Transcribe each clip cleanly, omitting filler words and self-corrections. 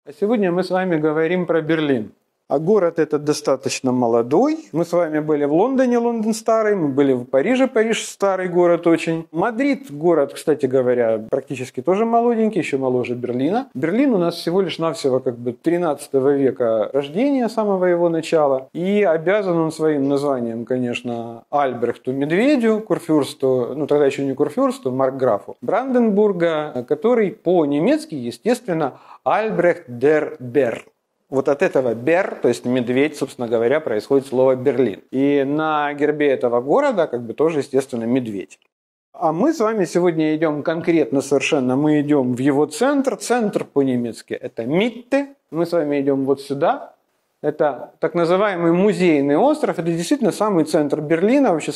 А сегодня мы с вами говорим про Берлин. А город этот достаточно молодой. Мы с вами были в Лондоне, Лондон старый, мы были в Париже, Париж старый город очень. Мадрид город, кстати говоря, практически тоже молоденький, еще моложе Берлина. Берлин у нас всего лишь навсего 13 века рождения, самого его начала. И обязан он своим названием, конечно, Альбрехту Медведю, курфюрсту, тогда еще не курфюрсту, маркграфу Бранденбурга, который по-немецки, естественно, Альбрехт дер Бер. Вот от этого «бер», то есть медведь, собственно говоря, происходит слово «Берлин». И на гербе этого города тоже, естественно, медведь. А мы с вами сегодня идем конкретно совершенно, мы идем в его центр. Центр по-немецки – это «Митте». Мы с вами идем вот сюда. Это так называемый музейный остров. Это действительно самый центр Берлина, вообще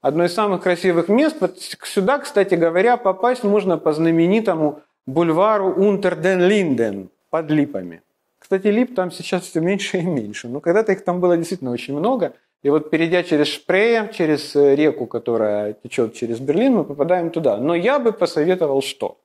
одно из самых красивых мест. Вот сюда, кстати говоря, попасть можно по знаменитому бульвару Унтер-ден-Линден, под Липами. Кстати, лип там сейчас все меньше и меньше. Но когда-то их там было действительно очень много. И вот перейдя через Шпрее, через реку, которая течет через Берлин, мы попадаем туда. Но я бы посоветовал что?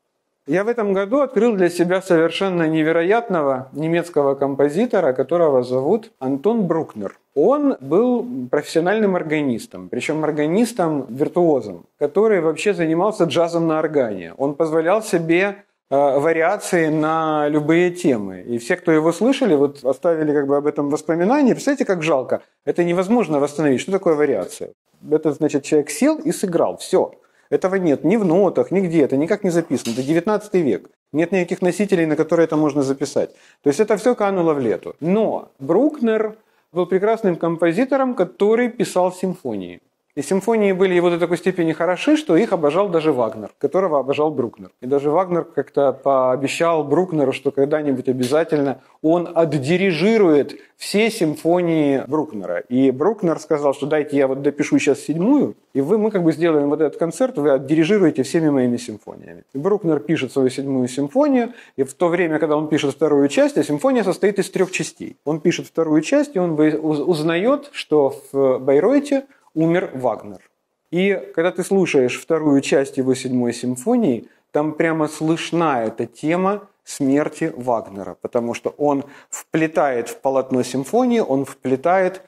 Я в этом году открыл для себя совершенно невероятного немецкого композитора, которого зовут Антон Брукнер. Он был профессиональным органистом, причем органистом-виртуозом, который вообще занимался джазом на органе. Он позволял себе вариации на любые темы. И все, кто его слышали, оставили об этом воспоминания. Представляете, как жалко. Это невозможно восстановить. Что такое вариация? Это значит, человек сел и сыграл. Все. Этого нет ни в нотах, нигде. Это никак не записано. Это 19 век. Нет никаких носителей, на которые это можно записать. То есть это все кануло в лету. Но Брукнер был прекрасным композитором, который писал симфонии. И симфонии были его до такой степени хороши, что их обожал даже Вагнер, которого обожал Брукнер. И даже Вагнер как-то пообещал Брукнеру, что когда-нибудь обязательно он отдирижирует все симфонии Брукнера. И Брукнер сказал, что дайте я допишу сейчас 7-ю, и мы сделаем этот концерт, вы отдирижируете всеми моими симфониями. И Брукнер пишет свою 7-ю симфонию, и в то время, когда он пишет вторую часть, а симфония состоит из 3 частей. Он пишет вторую часть, и он узнает, что в Байройте умер Вагнер. И когда ты слушаешь вторую часть его 7-й симфонии, там прямо слышна эта тема смерти Вагнера, потому что он вплетает в полотно симфонии, он вплетает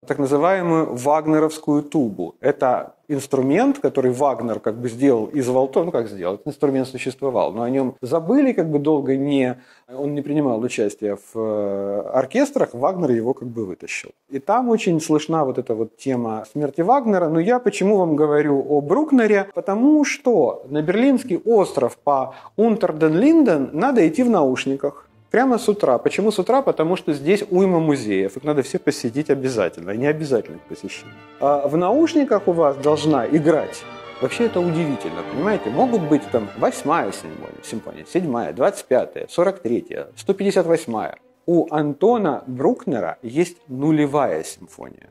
так называемую вагнеровскую тубу. Это инструмент, который Вагнер сделал из валто, как сделал, этот инструмент существовал, но о нем забыли долго, он не принимал участия в оркестрах, Вагнер его вытащил. И там очень слышна эта тема смерти Вагнера, но я почему вам говорю о Брукнере? Потому что на Берлинский остров по Унтер-ден-Линден надо идти в наушниках. Прямо с утра. Почему с утра? Потому что здесь уйма музеев. Их надо все посетить обязательно. Они обязательны к посещению. А в наушниках у вас должна играть. Вообще это удивительно, понимаете? Могут быть 8-я симфония, 7-я, 25-я, 43-я, 158-я. У Антона Брукнера есть 0-я симфония.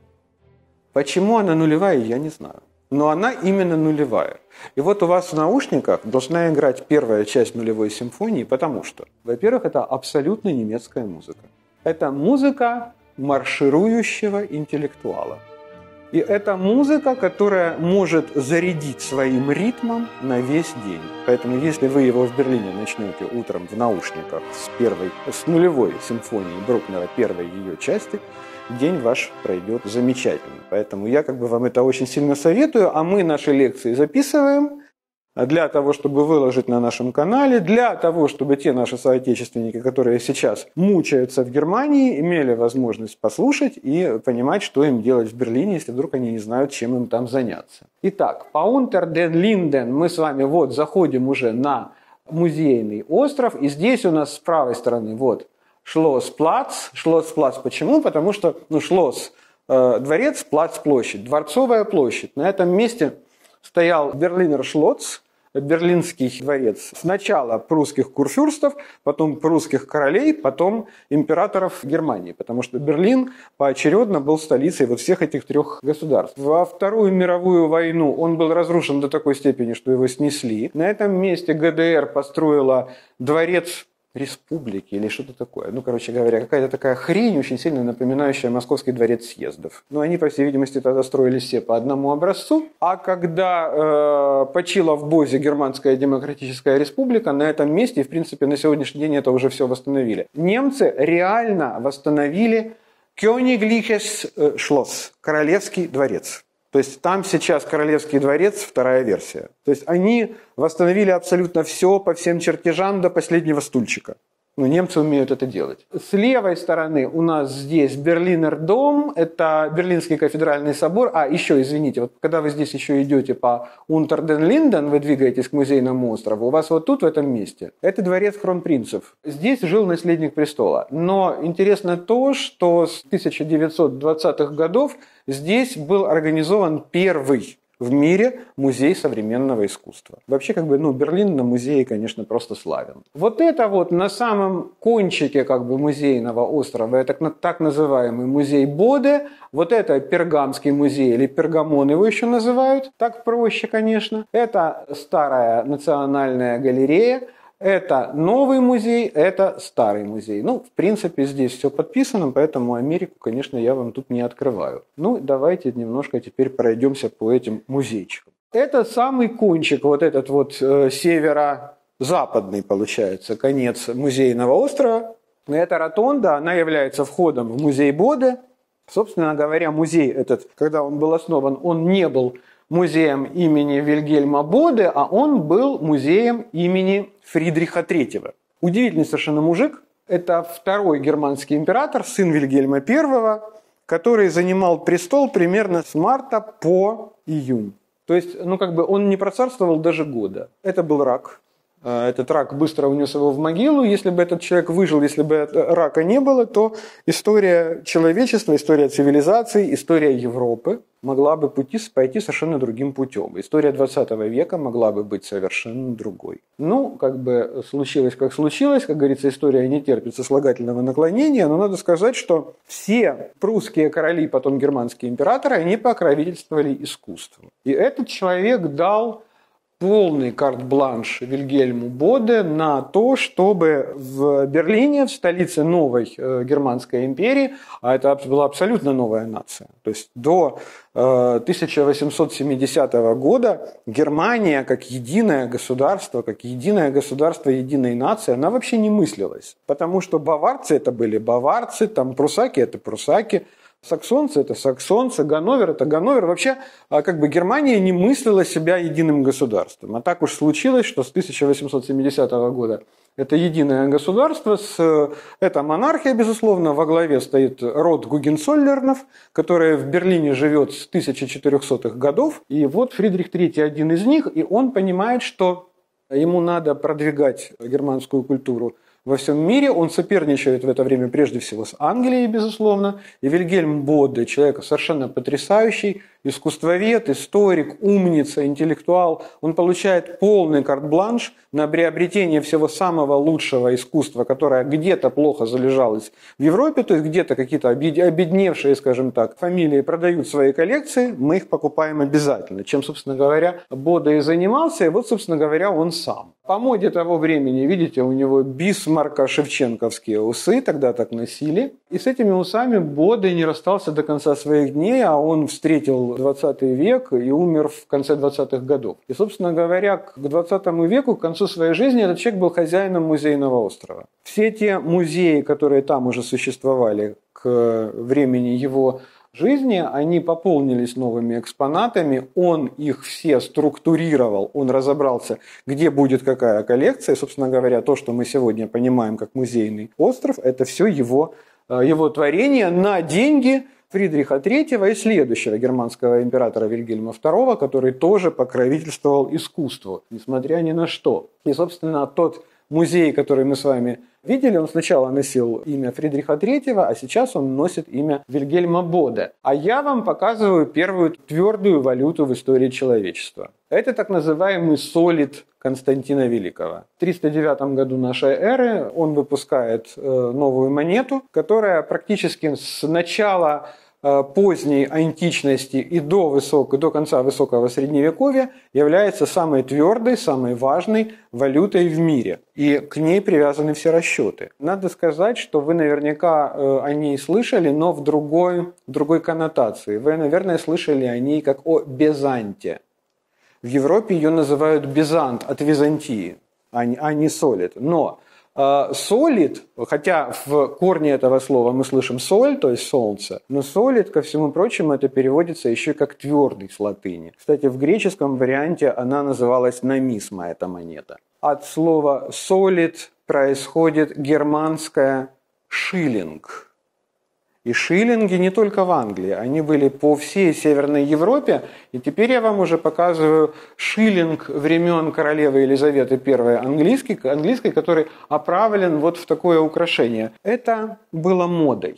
Почему она 0-я, я не знаю. Но она именно 0-я. И у вас в наушниках должна играть первая часть 0-й симфонии, потому что, во-первых, это абсолютно немецкая музыка. Это музыка марширующего интеллектуала. И это музыка, которая может зарядить своим ритмом на весь день. Поэтому если вы его в Берлине начнете утром в наушниках с 0-й симфонии Брукнера, первой ее части, день ваш пройдет замечательно. Поэтому я вам это очень сильно советую, а мы наши лекции записываем для того, чтобы выложить на нашем канале, для того, чтобы те наши соотечественники, которые сейчас мучаются в Германии, имели возможность послушать и понимать, что им делать в Берлине, если вдруг они не знают, чем им там заняться. Итак, по Унтер-ден-Линден мы с вами заходим уже на музейный остров, и здесь у нас с правой стороны Шлосс-плац. Шлосс-плац почему? Потому что Шлосс – дворец, плац – площадь, Дворцовая площадь. На этом месте стоял Берлинер-Шлосс, Берлинский дворец. Сначала прусских курфюрстов, потом прусских королей, потом императоров Германии. Потому что Берлин поочередно был столицей всех этих 3 государств. Во Вторую мировую войну он был разрушен до такой степени, что его снесли. На этом месте ГДР построила дворец республики или что-то такое. Ну, короче говоря, какая-то такая хрень, очень сильно напоминающая Московский дворец съездов. Но они, по всей видимости, тогда строились все по одному образцу. А когда почила в Бозе Германская демократическая республика, на этом месте, и в принципе на сегодняшний день это уже все восстановили. Немцы реально восстановили Königliches Schloss, Королевский дворец. То есть там сейчас Королевский дворец, вторая версия. То есть они восстановили абсолютно все по всем чертежам до последнего стульчика. Ну, немцы умеют это делать. С левой стороны у нас здесь Берлинер дом, это Берлинский кафедральный собор. А, еще, извините, вот когда вы здесь еще идете по Унтер-ден-Линден, вы двигаетесь к музейному острову, у вас вот тут, в этом месте, это дворец кронпринцев. Здесь жил наследник престола. Но интересно то, что с 1920-х годов здесь был организован первый в мире музей современного искусства. Вообще, Берлин на музее, конечно, просто славен. Вот это вот на самом кончике музейного острова, это так называемый музей Боде, вот это Пергамский музей, или Пергамон его еще называют, так проще, конечно. Это старая национальная галерея. Это новый музей, это старый музей. Ну, в принципе, здесь все подписано, поэтому Америку, конечно, я вам тут не открываю. Ну, давайте немножко теперь пройдемся по этим музейчикам. Это самый кончик, вот этот вот северо-западный, получается, конец музейного острова. Эта ротонда, она является входом в музей Боде. Собственно говоря, музей этот, когда он был основан, он не был музеем имени Вильгельма Боде, а он был музеем имени Фридриха III. Удивительный совершенно мужик. Это второй германский император, сын Вильгельма I, который занимал престол примерно с марта по июнь. То есть, он не процарствовал даже года. Это был рак. Этот рак быстро унес его в могилу. Если бы этот человек выжил, если бы рака не было, то история человечества, история цивилизации, история Европы могла бы пойти совершенно другим путем. История 20 века могла бы быть совершенно другой. Ну, случилось, как случилось. Как говорится, история не терпит сослагательного наклонения. Но надо сказать, что все прусские короли, потом германские императоры, они покровительствовали искусству. И этот человек дал полный карт-бланш Вильгельму Боде на то, чтобы в Берлине, в столице новой Германской империи, а это была абсолютно новая нация, то есть до 1870 года Германия как единое государство, единой нации, она вообще не мыслилась, потому что баварцы это были баварцы, там прусаки это прусаки, саксонцы – это саксонцы, Ганновер – это Ганновер. Вообще, Германия не мыслила себя единым государством. А так уж случилось, что с 1870 года это единое государство, это монархия, безусловно, во главе стоит род Гогенцоллернов, который в Берлине живет с 1400-х годов. И вот Фридрих III один из них, и он понимает, что ему надо продвигать германскую культуру во всем мире. Он соперничает в это время прежде всего с Англией, безусловно. И Вильгельм Боде, человек совершенно потрясающий, искусствовед, историк, умница, интеллектуал. Он получает полный карт-бланш на приобретение всего самого лучшего искусства, которое где-то плохо залежалось в Европе, то есть где-то какие-то обедневшие, скажем так, фамилии продают свои коллекции, мы их покупаем обязательно. Чем, собственно говоря, Боде и занимался, и вот, собственно говоря, он сам. По моде того времени, видите, у него бисмарко-шевченковские усы, тогда так носили. И с этими усами Боде не расстался до конца своих дней, а он встретил 20 век и умер в конце 20-х годов. И, собственно говоря, к 20 веку, к концу своей жизни, этот человек был хозяином музейного острова. Все те музеи, которые там уже существовали к времени его жизни, они пополнились новыми экспонатами, он их все структурировал, он разобрался, где будет какая коллекция. Собственно говоря, то, что мы сегодня понимаем как музейный остров, это все его творение на деньги Фридриха III и следующего германского императора Вильгельма II, который тоже покровительствовал искусству, несмотря ни на что. И, собственно, тот музей, который мы с вами видели, он сначала носил имя Фридриха III, а сейчас он носит имя Вильгельма Боде. А я вам показываю первую твердую валюту в истории человечества. Это так называемый солид Константина Великого. В 309 году нашей эры он выпускает новую монету, которая практически с начала поздней античности и до конца высокого средневековья является самой твердой, самой важной валютой в мире. И к ней привязаны все расчеты. Надо сказать, что вы наверняка о ней слышали, но в другой коннотации. Вы, наверное, слышали о ней как о Бизанте. В Европе ее называют Бизант от Византии, а не солид. Но солид, хотя в корне этого слова мы слышим соль, то есть солнце, но солид, ко всему прочему, это переводится еще и как твердый с латыни. Кстати, в греческом варианте она называлась намисма, эта монета. От слова солид происходит германское шиллинг. И шиллинги не только в Англии, они были по всей Северной Европе. И теперь я вам уже показываю шиллинг времен королевы Елизаветы I английской, который оправлен вот в такое украшение. Это было модой.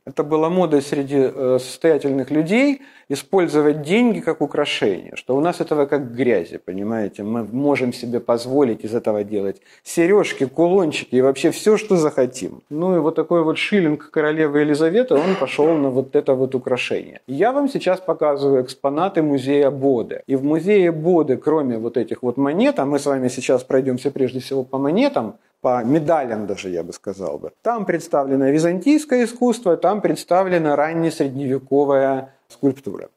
Это была мода среди состоятельных людей использовать деньги как украшение, что у нас этого как грязи, понимаете, мы можем себе позволить из этого делать сережки, кулончики и вообще все, что захотим. Ну и вот такой вот шиллинг королевы Елизаветы, он пошел на вот это вот украшение. Я вам сейчас показываю экспонаты музея Боде. И в музее Боде, кроме вот этих вот монет, а мы с вами сейчас пройдемся прежде всего по монетам, по медалям даже, я бы сказал бы. Там представлено византийское искусство, там представлена раннесредневековая скульптура.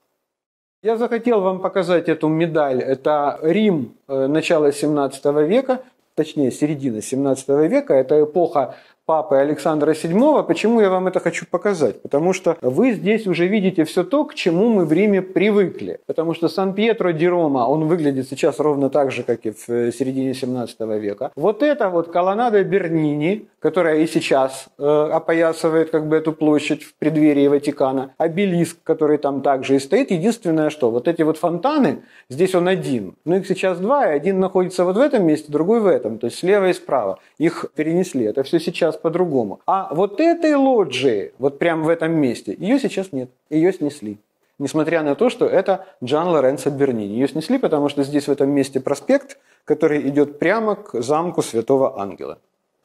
Я захотел вам показать эту медаль. Это Рим начала 17 века, точнее середина 17 века. Это эпоха папы Александра VII. Почему я вам это хочу показать? Потому что вы здесь уже видите все то, к чему мы в Риме привыкли. Потому что Сан-Пьетро-ди-Рома, он выглядит сейчас ровно так же, как и в середине 17 века. Вот эта вот колоннада Бернини, которая и сейчас опоясывает как бы эту площадь в преддверии Ватикана, обелиск, который там также и стоит. Единственное, что вот эти вот фонтаны, здесь он один. Но их сейчас два, и один находится вот в этом месте, другой в этом. То есть слева и справа. Их перенесли. Это все сейчас по-другому. А вот этой лоджии, вот прямо в этом месте, ее сейчас нет. Ее снесли. Несмотря на то, что это Джан Лоренцо Бернини. Ее снесли, потому что здесь в этом месте проспект, который идет прямо к замку Святого Ангела.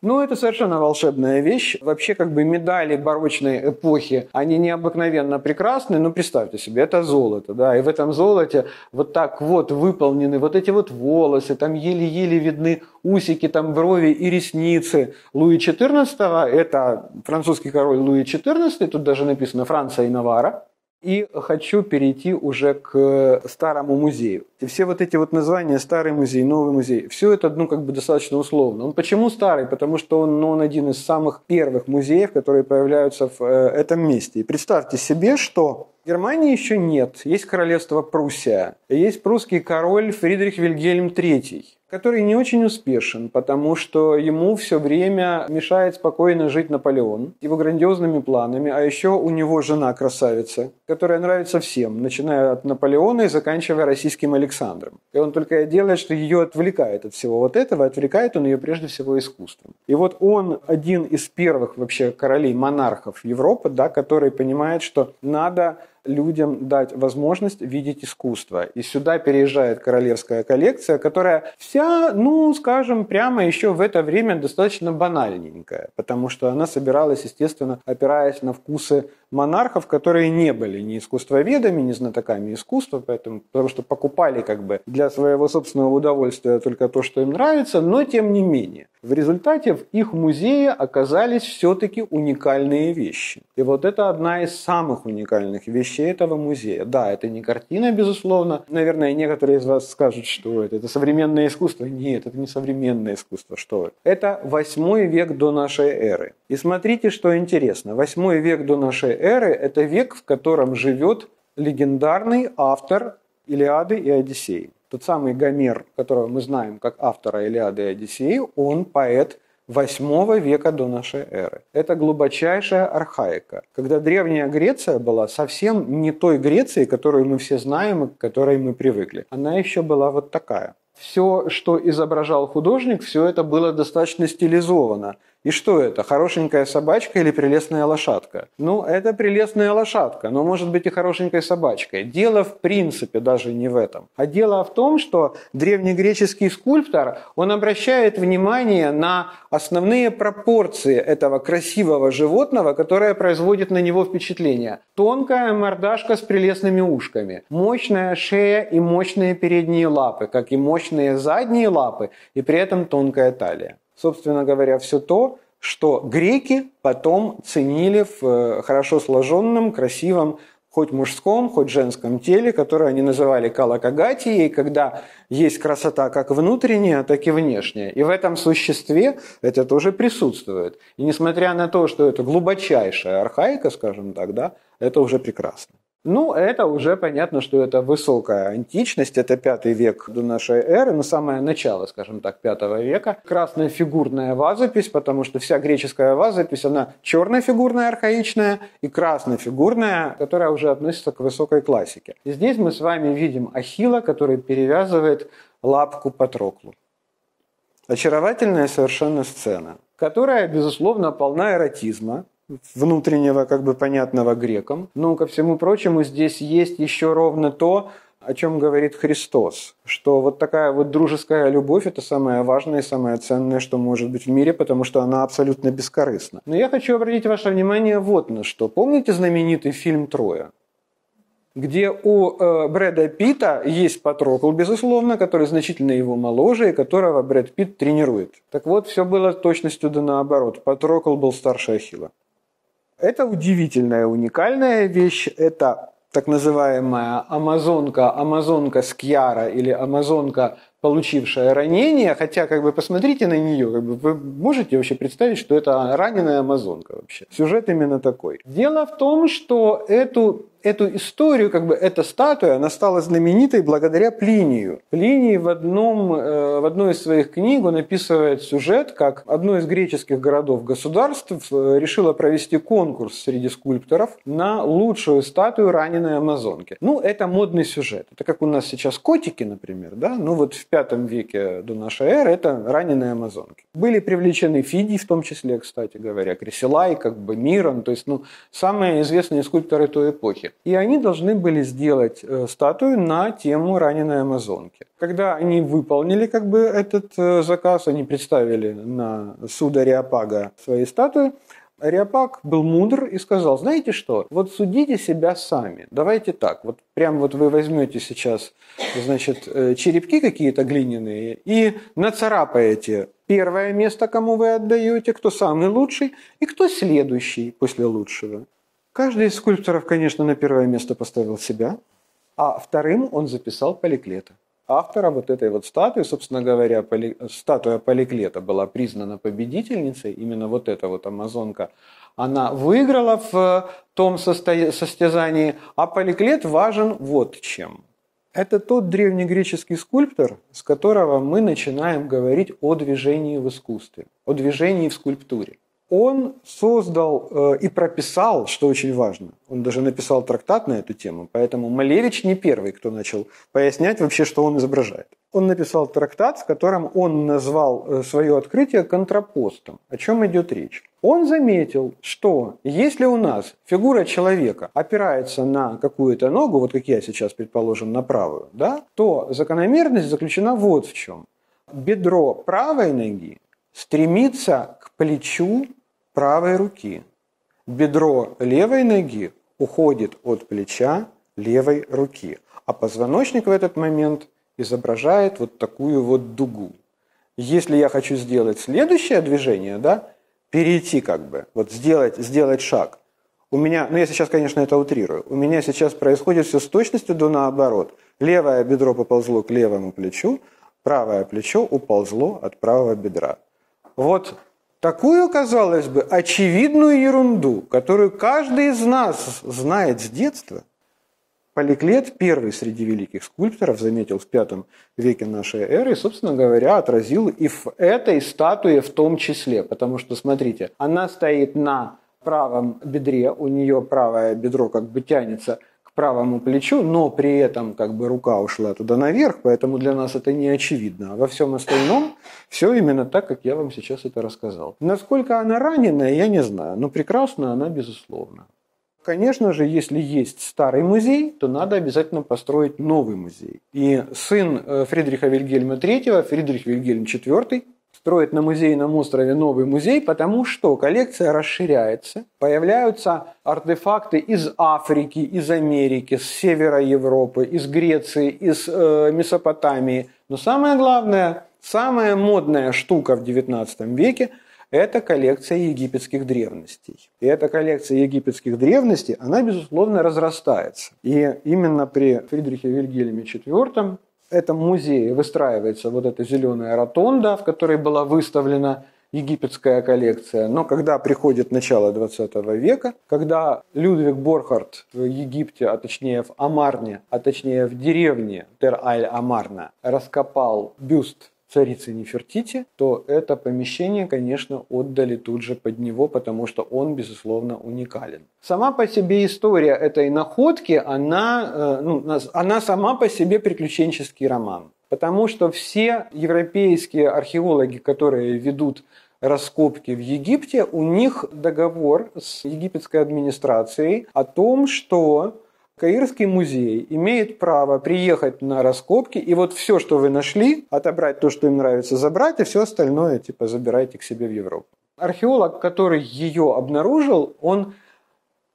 Ну, это совершенно волшебная вещь. Вообще, как бы медали барочной эпохи, они необыкновенно прекрасны. Но представьте себе, это золото, да, и в этом золоте вот так вот выполнены вот эти вот волосы, там еле-еле видны усики, там брови и ресницы Луи XIV. Это французский король Луи XIV, тут даже написано Франция и Наварра. И хочу перейти уже к старому музею. И все вот эти вот названия, старый музей, новый музей, все это, ну, как бы достаточно условно. Он почему старый? Потому что он один из самых первых музеев, которые появляются в этом месте. И представьте себе, что Германии еще нет. Есть королевство Пруссия. Есть прусский король Фридрих Вильгельм III, который не очень успешен, потому что ему все время мешает спокойно жить Наполеон его грандиозными планами, а еще у него жена красавица, которая нравится всем, начиная от Наполеона и заканчивая российским Александром. И он только и делает, что ее отвлекает от всего вот этого, отвлекает он ее прежде всего искусством. И вот он один из первых вообще королей, монархов Европы, да, который понимает, что надо людям дать возможность видеть искусство. И сюда переезжает королевская коллекция, которая вся, ну, скажем, прямо еще в это время достаточно банальненькая, потому что она собиралась, естественно, опираясь на вкусы монархов, которые не были ни искусствоведами, ни знатоками искусства, потому что покупали как бы для своего собственного удовольствия только то, что им нравится, но тем не менее. В результате в их музее оказались все-таки уникальные вещи. И вот это одна из самых уникальных вещей этого музея. Да, это не картина, безусловно. Наверное, некоторые из вас скажут, что это современное искусство. Нет, это не современное искусство. Что вы? Это 8 век до нашей эры. И смотрите, что интересно. 8 век до нашей эры – это век, в котором живет легендарный автор Илиады и Одиссеи. Тот самый Гомер, которого мы знаем как автора Илиады и Одиссеи, он поэт 8 века до нашей эры. Это глубочайшая архаика, когда Древняя Греция была совсем не той Грецией, которую мы все знаем и к которой мы привыкли. Она еще была вот такая. Все, что изображал художник, все это было достаточно стилизовано. И что это? Хорошенькая собачка или прелестная лошадка? Ну, это прелестная лошадка, но может быть и хорошенькой собачкой. Дело в принципе даже не в этом. А дело в том, что древнегреческий скульптор, он обращает внимание на основные пропорции этого красивого животного, которое производит на него впечатление. Тонкая мордашка с прелестными ушками, мощная шея и мощные передние лапы, как и мощные задние лапы, и при этом тонкая талия. Собственно говоря, все то, что греки потом ценили в хорошо сложенном, красивом, хоть мужском, хоть женском теле, которое они называли калакагатией, когда есть красота как внутренняя, так и внешняя. И в этом существе это тоже присутствует. И несмотря на то, что это глубочайшая архаика, скажем так, да, это уже прекрасно. Ну, это уже понятно, что это высокая античность, это 5 век до нашей эры, но самое начало, скажем так, 5 века. Красная фигурная вазопись, потому что вся греческая вазопись, она чернофигурная, архаичная, и краснофигурная, которая уже относится к высокой классике. И здесь мы с вами видим Ахилла, который перевязывает лапку Патроклу. Очаровательная совершенно сцена, которая, безусловно, полна эротизма, внутреннего, как бы понятного грекам. Но, ко всему прочему, здесь есть еще ровно то, о чем говорит Христос, что вот такая вот дружеская любовь – это самое важное и самое ценное, что может быть в мире, потому что она абсолютно бескорыстна. Но я хочу обратить ваше внимание вот на что. Помните знаменитый фильм «Троя», где у Брэда Питта есть Патрокл, безусловно, который значительно его моложе и которого Брэд Питт тренирует. Так вот, все было точностью да наоборот. Патрокл был старше Ахилла. Это удивительная, уникальная вещь. Это так называемая амазонка Скьяра или амазонка, получившая ранение. Хотя, как бы, посмотрите на нее, как бы, вы можете вообще представить, что это раненая амазонка вообще. Сюжет именно такой. Дело в том, что эту историю, как бы эта статуя, она стала знаменитой благодаря Плинию. Плиний в одной из своих книг он описывает сюжет, как одно из греческих городов-государств решило провести конкурс среди скульпторов на лучшую статую раненой амазонки. Ну, это модный сюжет. Это как у нас сейчас котики, например, да? Ну, вот в 5 веке до нашей эры это раненые амазонки. Были привлечены Фидий, в том числе, кстати говоря, Кресилай, как бы Мирон, то есть, самые известные скульпторы той эпохи. И они должны были сделать статую на тему раненой амазонки. Когда они выполнили как бы этот заказ, они представили на суд Ареопага свои статуи, Ареопаг был мудр и сказал: знаете что, вот судите себя сами. Давайте так, вот прям вот вы возьмете сейчас, значит, черепки какие-то глиняные и нацарапаете первое место, кому вы отдаете, кто самый лучший и кто следующий после лучшего. Каждый из скульпторов, конечно, на первое место поставил себя, а вторым он записал Поликлета. Автора вот этой вот статуи, собственно говоря, статуя Поликлета была признана победительницей, именно вот эта вот амазонка, она выиграла в том состязании, а Поликлет важен вот чем. Это тот древнегреческий скульптор, с которого мы начинаем говорить о движении в искусстве, о движении в скульптуре. Он создал и прописал, что очень важно, он даже написал трактат на эту тему, поэтому Малевич не первый, кто начал пояснять вообще, что он изображает. Он написал трактат, в котором он назвал свое открытие контрапостом. О чем идет речь? Он заметил, что если у нас фигура человека опирается на какую-то ногу, вот как я сейчас, предположим, на правую, да, то закономерность заключена вот в чем. Бедро правой ноги стремится к плечу правой руки. Бедро левой ноги уходит от плеча левой руки. А позвоночник в этот момент изображает вот такую вот дугу. Если я хочу сделать следующее движение, да, перейти как бы, вот сделать шаг, у меня, я сейчас, конечно, это утрирую, у меня сейчас происходит все с точностью до наоборот. Левое бедро поползло к левому плечу, правое плечо уползло от правого бедра. Вот такую, казалось бы, очевидную ерунду, которую каждый из нас знает с детства, Поликлет, первый среди великих скульпторов, заметил в V веке нашей эры и, собственно говоря, отразил и в этой статуе в том числе. Потому что, смотрите, она стоит на правом бедре, у нее правое бедро как бы тянется к к правому плечу, но при этом как бы рука ушла туда наверх, поэтому для нас это не очевидно. А во всем остальном все именно так, как я вам сейчас это рассказал. Насколько она раненая, я не знаю, но прекрасна она безусловно. Конечно же, если есть старый музей, то надо обязательно построить новый музей. И сын Фридриха Вильгельма III, Фридрих Вильгельм IV, строит на музейном острове новый музей, потому что коллекция расширяется, появляются артефакты из Африки, из Америки, с севера Европы, из Греции, из Месопотамии. Но самое главное, самая модная штука в XIX веке – это коллекция египетских древностей. И эта коллекция египетских древностей, она, безусловно, разрастается. И именно при Фридрихе Вильгельме IV в этом музее выстраивается вот эта зеленая ротонда, в которой была выставлена египетская коллекция. Но когда приходит начало XX века, когда Людвиг Борхард в Египте, а точнее в Амарне, а точнее в деревне Тер-аль-Амарна, раскопал бюст царицы Нефертити, то это помещение, конечно, отдали тут же под него, потому что он, безусловно, уникален. Сама по себе история этой находки, она сама по себе приключенческий роман. Потому что все европейские археологи, которые ведут раскопки в Египте, у них договор с египетской администрацией о том, что Каирский музей имеет право приехать на раскопки, и вот все, что вы нашли, отобрать то, что им нравится, забрать, и все остальное, забирайте к себе в Европу. Археолог, который ее обнаружил, он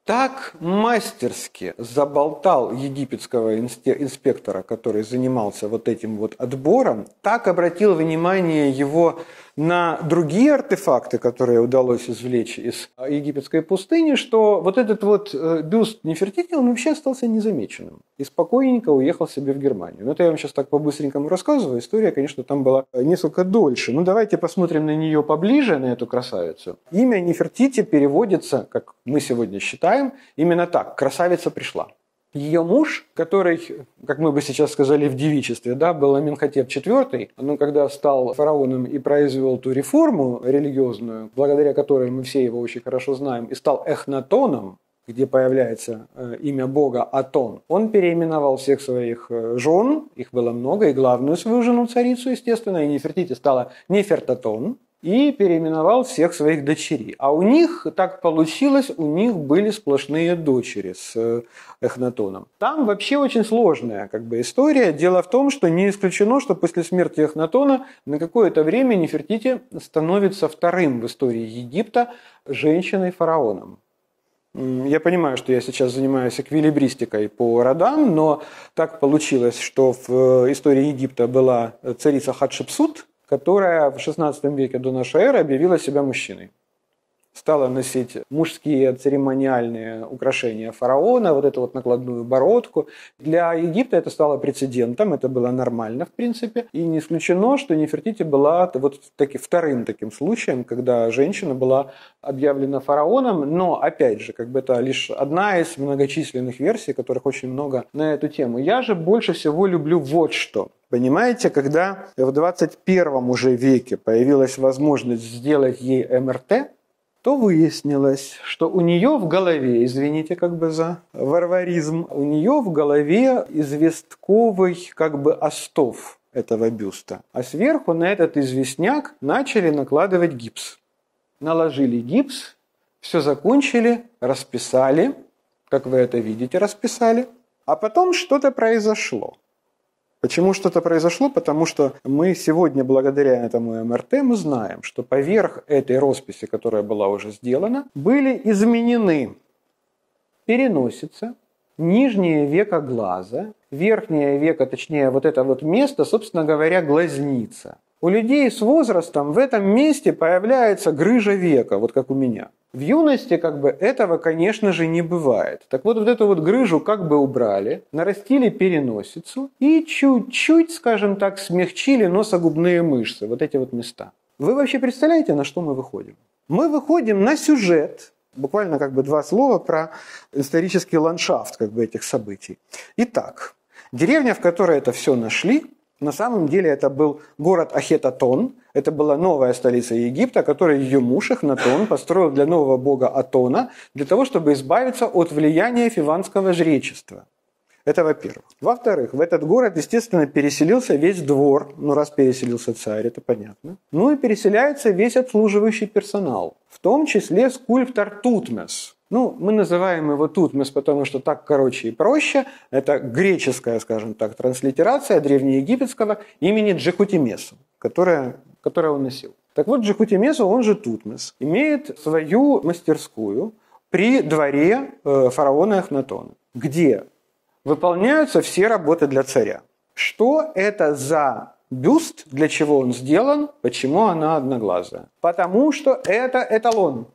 так мастерски заболтал египетского инспектора, который занимался вот этим вот отбором, так обратил внимание его на другие артефакты, которые удалось извлечь из египетской пустыни, что вот этот вот бюст Нефертити, он вообще остался незамеченным и спокойненько уехал себе в Германию. Но это я вам сейчас так по-быстренькому рассказываю. История, конечно, там была несколько дольше. Но давайте посмотрим на нее поближе, на эту красавицу. Имя Нефертити переводится, как мы сегодня считаем, именно так. Красавица пришла. Ее муж, который, как мы бы сейчас сказали в девичестве, был Аменхотеп IV, но когда стал фараоном и произвел ту реформу религиозную, благодаря которой мы все его очень хорошо знаем, и стал Эхнатоном, где появляется имя бога Атон, он переименовал всех своих жен, их было много, и главную свою жену, царицу, естественно, и Нефертити стала Нефертатон, и переименовал всех своих дочерей. А у них так получилось, у них были сплошные дочери с Эхнатоном. Там вообще очень сложная история. Дело в том, что не исключено, что после смерти Эхнатона на какое-то время Нефертити становится вторым в истории Египта женщиной-фараоном. Я понимаю, что я сейчас занимаюсь эквилибристикой по родам, но так получилось, что в истории Египта была царица Хатшепсут, которая в XVI веке до нашей эры объявила себя мужчиной. Стала носить мужские церемониальные украшения фараона, вот эту вот накладную бородку. Для Египта это стало прецедентом, это было нормально в принципе. И не исключено, что Нефертити была вторым таким случаем, когда женщина была объявлена фараоном. Но, опять же, это лишь одна из многочисленных версий, которых очень много на эту тему. Я же больше всего люблю вот что. Понимаете, когда в 21 уже веке появилась возможность сделать ей МРТ, то выяснилось, что у нее в голове, извините за варваризм, у нее в голове известковый остов этого бюста. А сверху на этот известняк начали накладывать гипс. Наложили гипс, все закончили, расписали, как вы это видите, расписали, а потом что-то произошло. Почему что-то произошло? Потому что мы сегодня, благодаря этому МРТ, мы знаем, что поверх этой росписи, которая была уже сделана, были изменены переносица, нижнее веко глаза, верхнее веко, точнее вот это вот место, собственно говоря, глазница. У людей с возрастом в этом месте появляется грыжа века, вот как у меня. В юности этого, конечно же, не бывает. Так вот эту вот грыжу убрали, нарастили переносицу и чуть-чуть, скажем так, смягчили носогубные мышцы, вот эти вот места. Вы вообще представляете, на что мы выходим? Мы выходим на сюжет, буквально два слова про исторический ландшафт этих событий. Итак, деревня, в которой это все нашли, На самом деле это был город Ахетатон, это была новая столица Египта, которую ее муж Эхнатон построил для нового бога Атона, для того, чтобы избавиться от влияния фиванского жречества. Это во-первых. Во-вторых, в этот город, естественно, переселился весь двор, раз переселился царь, это понятно. И переселяется весь обслуживающий персонал, в том числе скульптор Тутмес. Мы называем его Тутмес, потому что так короче и проще. Это греческая, скажем так, транслитерация древнеегипетского имени Джекутимесу, которое он носил. Так вот, Джекутимесу, он же Тутмес, имеет свою мастерскую при дворе фараона Эхнатона, где выполняются все работы для царя. Что это за бюст, для чего он сделан, почему она одноглазая? Потому что это эталон.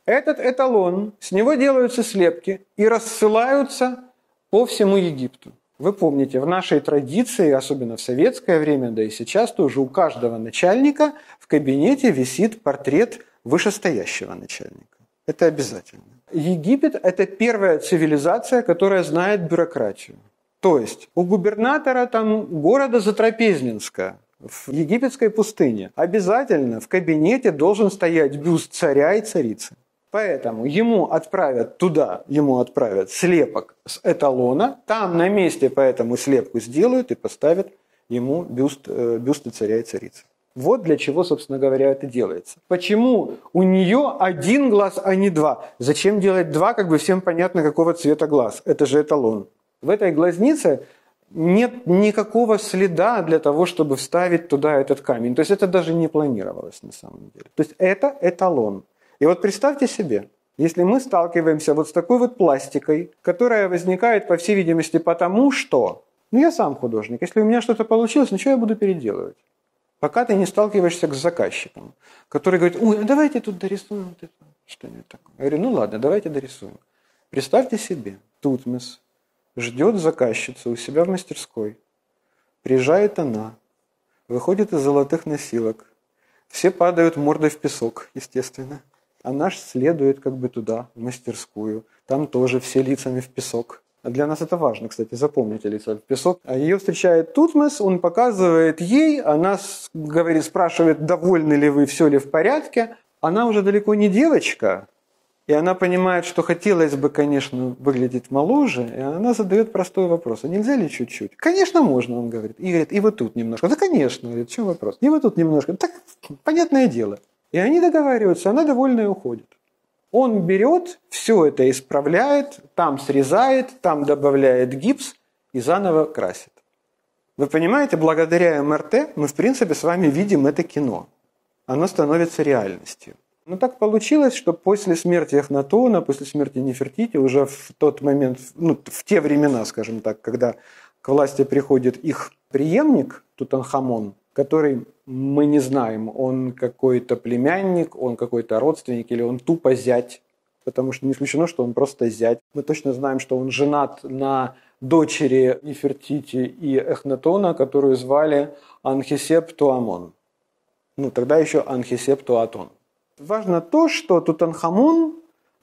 Этот эталон, с него делаются слепки и рассылаются по всему Египту. Вы помните, в нашей традиции, особенно в советское время, да и сейчас тоже, у каждого начальника в кабинете висит портрет вышестоящего начальника. Это обязательно. Египет – это первая цивилизация, которая знает бюрократию. То есть у губернатора города Затрапезнинска в египетской пустыне обязательно в кабинете должен стоять бюст царя и царицы. Поэтому ему отправят слепок с эталона, там на месте по этому слепку сделают и поставят ему бюсты царя и царицы. Вот для чего, собственно говоря, это делается. Почему у нее один глаз, а не два? Зачем делать два, всем понятно, какого цвета глаз. Это же эталон. В этой глазнице нет никакого следа для того, чтобы вставить туда этот камень. То есть это даже не планировалось на самом деле. То есть это эталон. И вот представьте себе, если мы сталкиваемся с такой вот пластикой, которая возникает, по всей видимости, потому что... я сам художник. Если у меня что-то получилось, что я буду переделывать? Пока ты не сталкиваешься с заказчиком, который говорит: ой, а давайте тут дорисуем вот это, что-нибудь такое. Я говорю: ладно, давайте дорисуем. Представьте себе, Тутмес ждет заказчицу у себя в мастерской. Приезжает она, выходит из золотых носилок. Все падают мордой в песок, естественно. Она ж следует туда, в мастерскую. Там тоже все лицами в песок. А для нас это важно, кстати, запомните лица в песок. А ее встречает Тутмес, он показывает ей, она спрашивает, довольны ли вы, все ли в порядке. Она уже далеко не девочка, и она понимает, что хотелось бы, конечно, выглядеть моложе, и она задает простой вопрос: а нельзя ли чуть-чуть? Конечно, можно, он говорит. И говорит: и вот тут немножко. Да, конечно, говорит, в чем вопрос? И вот тут немножко. Так, понятное дело. И они договариваются, она довольная уходит. Он берет, все это исправляет, там срезает, там добавляет гипс и заново красит. Вы понимаете, благодаря МРТ мы, в принципе, с вами видим это кино. Оно становится реальностью. Но так получилось, что после смерти Эхнатона, после смерти Нефертити, уже в тот момент, в те времена, скажем так, когда к власти приходит их преемник Тутанхамон, который, мы не знаем, он какой-то племянник, он какой-то родственник или он тупо зять, потому что не исключено, что он просто зять. Мы точно знаем, что он женат на дочери Нефертити и Эхнатона, которую звали Анхисептуамон. Тогда еще Анхисептуатон. Важно то, что Тутанхамон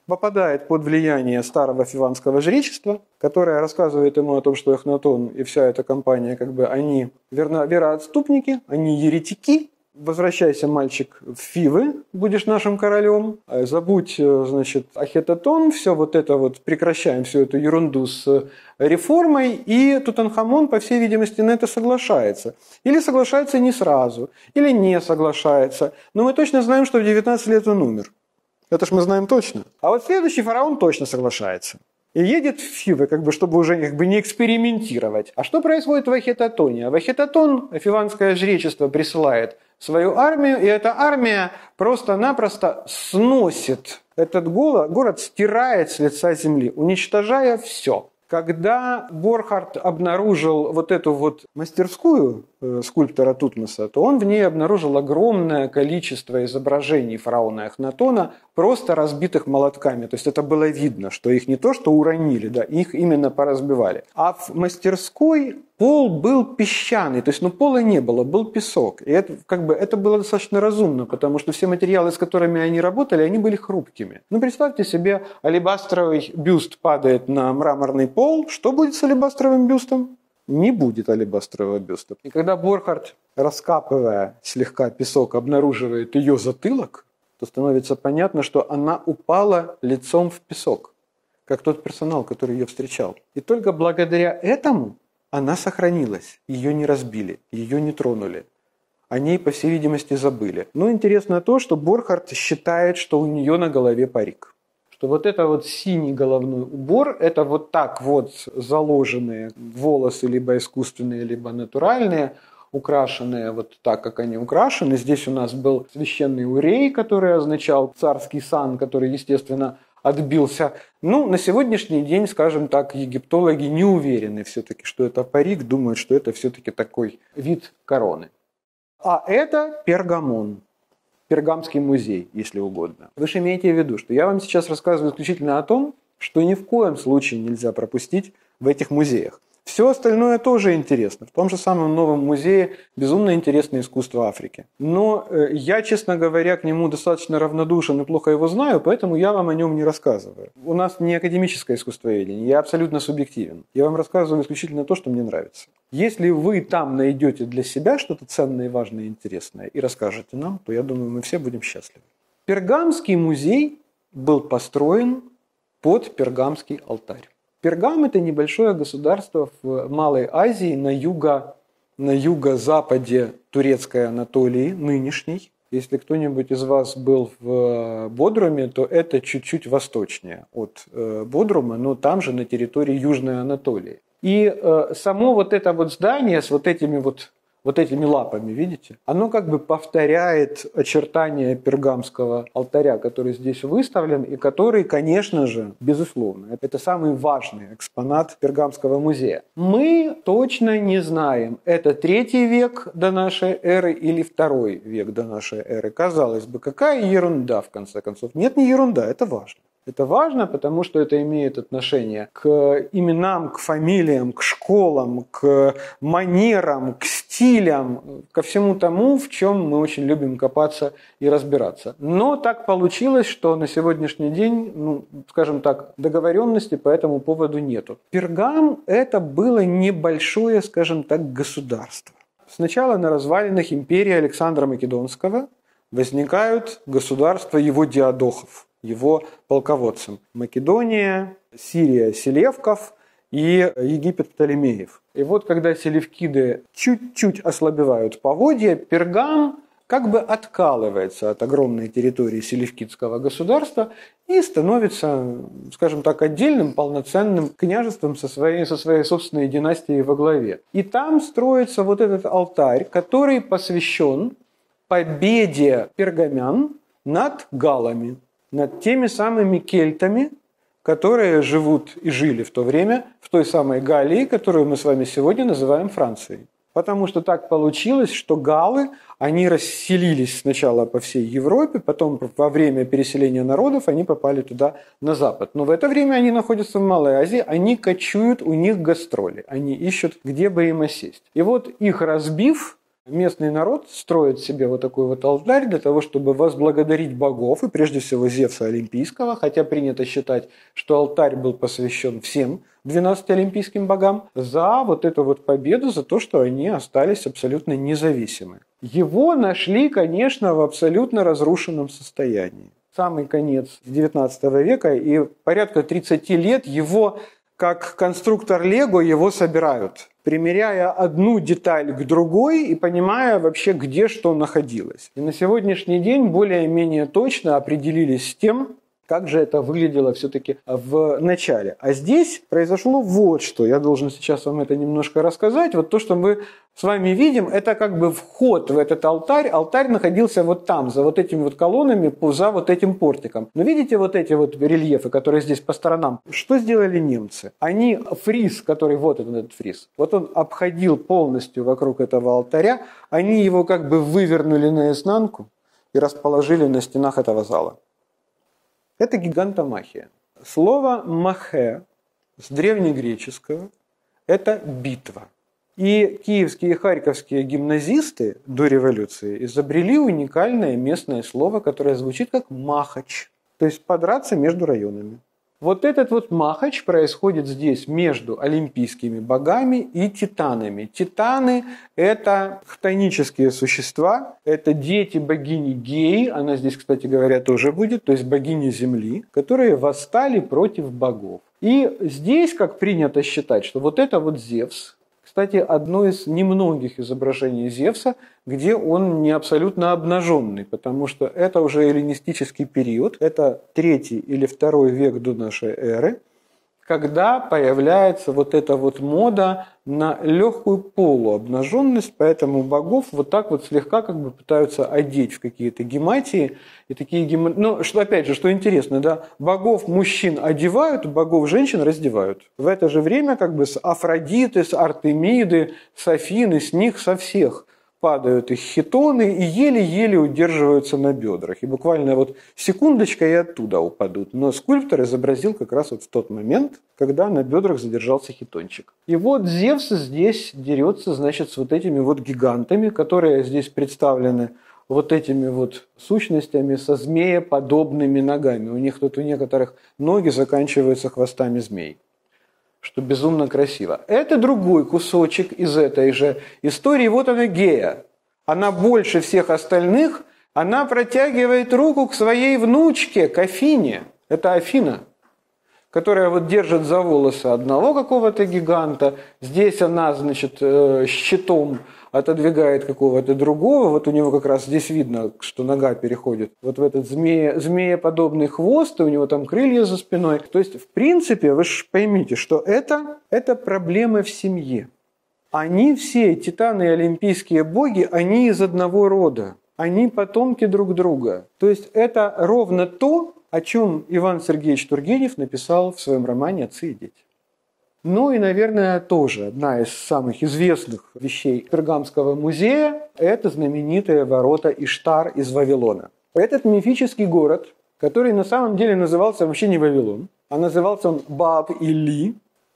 попадает под влияние старого фиванского жречества, которое рассказывает ему о том, что Эхнатон и вся эта компания, они вероотступники, они еретики. Возвращайся, мальчик, в Фивы, будешь нашим королем. Забудь, Ахетатон, все прекращаем всю эту ерунду с реформой. И Тутанхамон, по всей видимости, на это соглашается. Или соглашается не сразу, или не соглашается. Но мы точно знаем, что в 19 лет он умер. Это ж мы знаем точно. А вот следующий фараон точно соглашается. И едет в Фивы, чтобы уже не экспериментировать. А что происходит в Ахетатоне? В Ахетатон фиванское жречество присылает свою армию, и эта армия просто-напросто сносит этот город, стирает с лица земли, уничтожая все. Когда Борхард обнаружил эту мастерскую скульптора Тутмеса, то он в ней обнаружил огромное количество изображений фараона Эхнатона, просто разбитых молотками. То есть это было видно, что их не то что уронили, их именно поразбивали. А в мастерской пол был песчаный, то есть пола не было, был песок. И это было достаточно разумно, потому что все материалы, с которыми они работали, они были хрупкими. Представьте себе, алебастровый бюст падает на мраморный пол. Что будет с алебастровым бюстом? не будет алебастрового бюста. И когда Борхард, раскапывая слегка песок, обнаруживает ее затылок, то становится понятно, что она упала лицом в песок, как тот персонал, который ее встречал. И только благодаря этому она сохранилась, ее не разбили, ее не тронули. О ней, по всей видимости, забыли. Но интересно то, что Борхард считает, что у нее на голове парик. Что вот это вот синий головной убор, это вот так вот заложенные волосы, либо искусственные, либо натуральные, украшенные вот так, как они украшены. Здесь у нас был священный урей, который означал царский сан, который, естественно, отбился. Ну, на сегодняшний день, скажем так, египтологи не уверены все-таки, что это парик, думают, что это все-таки такой вид короны. А это Пергамон, Пергамский музей, если угодно. Вы же имеете в виду, что я вам сейчас рассказываю исключительно о том, что ни в коем случае нельзя пропустить в этих музеях. Все остальное тоже интересно. В том же самом новом музее безумно интересное искусство Африки. Но я, честно говоря, к нему достаточно равнодушен и плохо его знаю, поэтому я вам о нем не рассказываю. У нас не академическое искусствоведение, я абсолютно субъективен. Я вам рассказываю исключительно то, что мне нравится. Если вы там найдете для себя что-то ценное, важное и интересное и расскажете нам, то я думаю, мы все будем счастливы. Пергамский музей был построен под Пергамский алтарь. Пергам – это небольшое государство в Малой Азии на юго-западе турецкой Анатолии, нынешней. Если кто-нибудь из вас был в Бодруме, то это чуть-чуть восточнее от Бодрума, но там же на территории Южной Анатолии. И само вот это вот здание с вот этими лапами, видите, оно как бы повторяет очертания пергамского алтаря, который здесь выставлен, и который, конечно же, безусловно, это самый важный экспонат Пергамского музея. Мы точно не знаем, это 3 век до нашей эры или 2 век до нашей эры. Казалось бы, какая ерунда, в конце концов. Нет, не ерунда, это важно. Это важно, потому что это имеет отношение к именам, к фамилиям, к школам, к манерам, к стилям, ко всему тому, в чем мы очень любим копаться и разбираться. Но так получилось, что на сегодняшний день, скажем так, договоренности по этому поводу нету. Пергам – это было небольшое, скажем так, государство. Сначала на развалинах империи Александра Македонского возникают государства его диадохов, его полководцам. Македония, Сирия Селевков и Египет Птолемеев. И вот когда селевкиды чуть-чуть ослабевают поводья, Пергам как бы откалывается от огромной территории селевкидского государства и становится, скажем так, отдельным полноценным княжеством со своей собственной династией во главе. И там строится вот этот алтарь, который посвящен победе пергамян над галлами, над теми самыми кельтами, которые живут и жили в то время в той самой Галлии, которую мы с вами сегодня называем Францией. Потому что так получилось, что галлы, они расселились сначала по всей Европе, потом во время переселения народов они попали туда на запад. Но в это время они находятся в Малой Азии, они кочуют, у них гастроли, они ищут, где бы им осесть. И вот их разбив, местный народ строит себе вот такой вот алтарь для того, чтобы возблагодарить богов, и прежде всего Зевса Олимпийского, хотя принято считать, что алтарь был посвящен всем 12 олимпийским богам, за вот эту вот победу, за то, что они остались абсолютно независимы. Его нашли, конечно, в абсолютно разрушенном состоянии. Самый конец XIX века, и порядка 30 лет его, как конструктор Лего, его собирают, примеряя одну деталь к другой и понимая вообще, где что находилось. И на сегодняшний день более-менее точно определились с тем, как же это выглядело все-таки в начале. А здесь произошло вот что. Я должен сейчас вам это немножко рассказать. Вот то, что мы с вами видим, это как бы вход в этот алтарь. Алтарь находился вот там, за вот этими вот колоннами, за вот этим портиком. Но видите вот эти вот рельефы, которые здесь по сторонам? Что сделали немцы? Они фриз, который вот этот фриз, вот он обходил полностью вокруг этого алтаря. Они его как бы вывернули наизнанку и расположили на стенах этого зала. Это гигантомахия. Слово «махе» с древнегреческого – это битва. И киевские и харьковские гимназисты до революции изобрели уникальное местное слово, которое звучит как «махач», то есть подраться между районами. Вот этот вот махач происходит здесь между олимпийскими богами и титанами. Титаны – это хтонические существа, это дети богини Геи, она здесь, кстати говоря, тоже будет, то есть богини Земли, которые восстали против богов. И здесь, как принято считать, что вот это вот Зевс, кстати, одно из немногих изображений Зевса, где он не абсолютно обнаженный, потому что это уже эллинистический период, это 3 или 2 век до нашей эры, когда появляется вот эта вот мода на легкую полуобнаженность, поэтому богов вот так вот слегка как бы пытаются одеть в какие-то гематии. И такие Ну, что, опять же, что интересно, да, богов мужчин одевают, богов женщин раздевают. В это же время как бы с Афродиты, с Артемиды, с Афины, с них, со всех падают их хитоны и еле-еле удерживаются на бедрах. И буквально вот секундочка и оттуда упадут. Но скульптор изобразил как раз вот в тот момент, когда на бедрах задержался хитончик. И вот Зевс здесь дерется, значит, с вот этими вот гигантами, которые здесь представлены вот этими вот сущностями со змееподобными ногами. У них тут у некоторых ноги заканчиваются хвостами змей, что безумно красиво. Это другой кусочек из этой же истории. Вот она Гея. Она больше всех остальных, она протягивает руку к своей внучке, к Афине. Это Афина, которая вот держит за волосы одного какого-то гиганта. Здесь она, значит, щитом отодвигает какого-то другого. Вот у него как раз здесь видно, что нога переходит вот в этот змееподобный хвост, и у него там крылья за спиной. То есть, в принципе, вы же поймите, что это проблемы в семье. Они все, титаны и олимпийские боги, они из одного рода. Они потомки друг друга. То есть, это ровно то, о чем Иван Сергеевич Тургенев написал в своем романе «Отцы и дети». Ну и, наверное, тоже одна из самых известных вещей Пергамского музея – это знаменитые ворота Иштар из Вавилона. Этот мифический город, который на самом деле назывался вообще не Вавилон, а назывался он Бааб-Илли,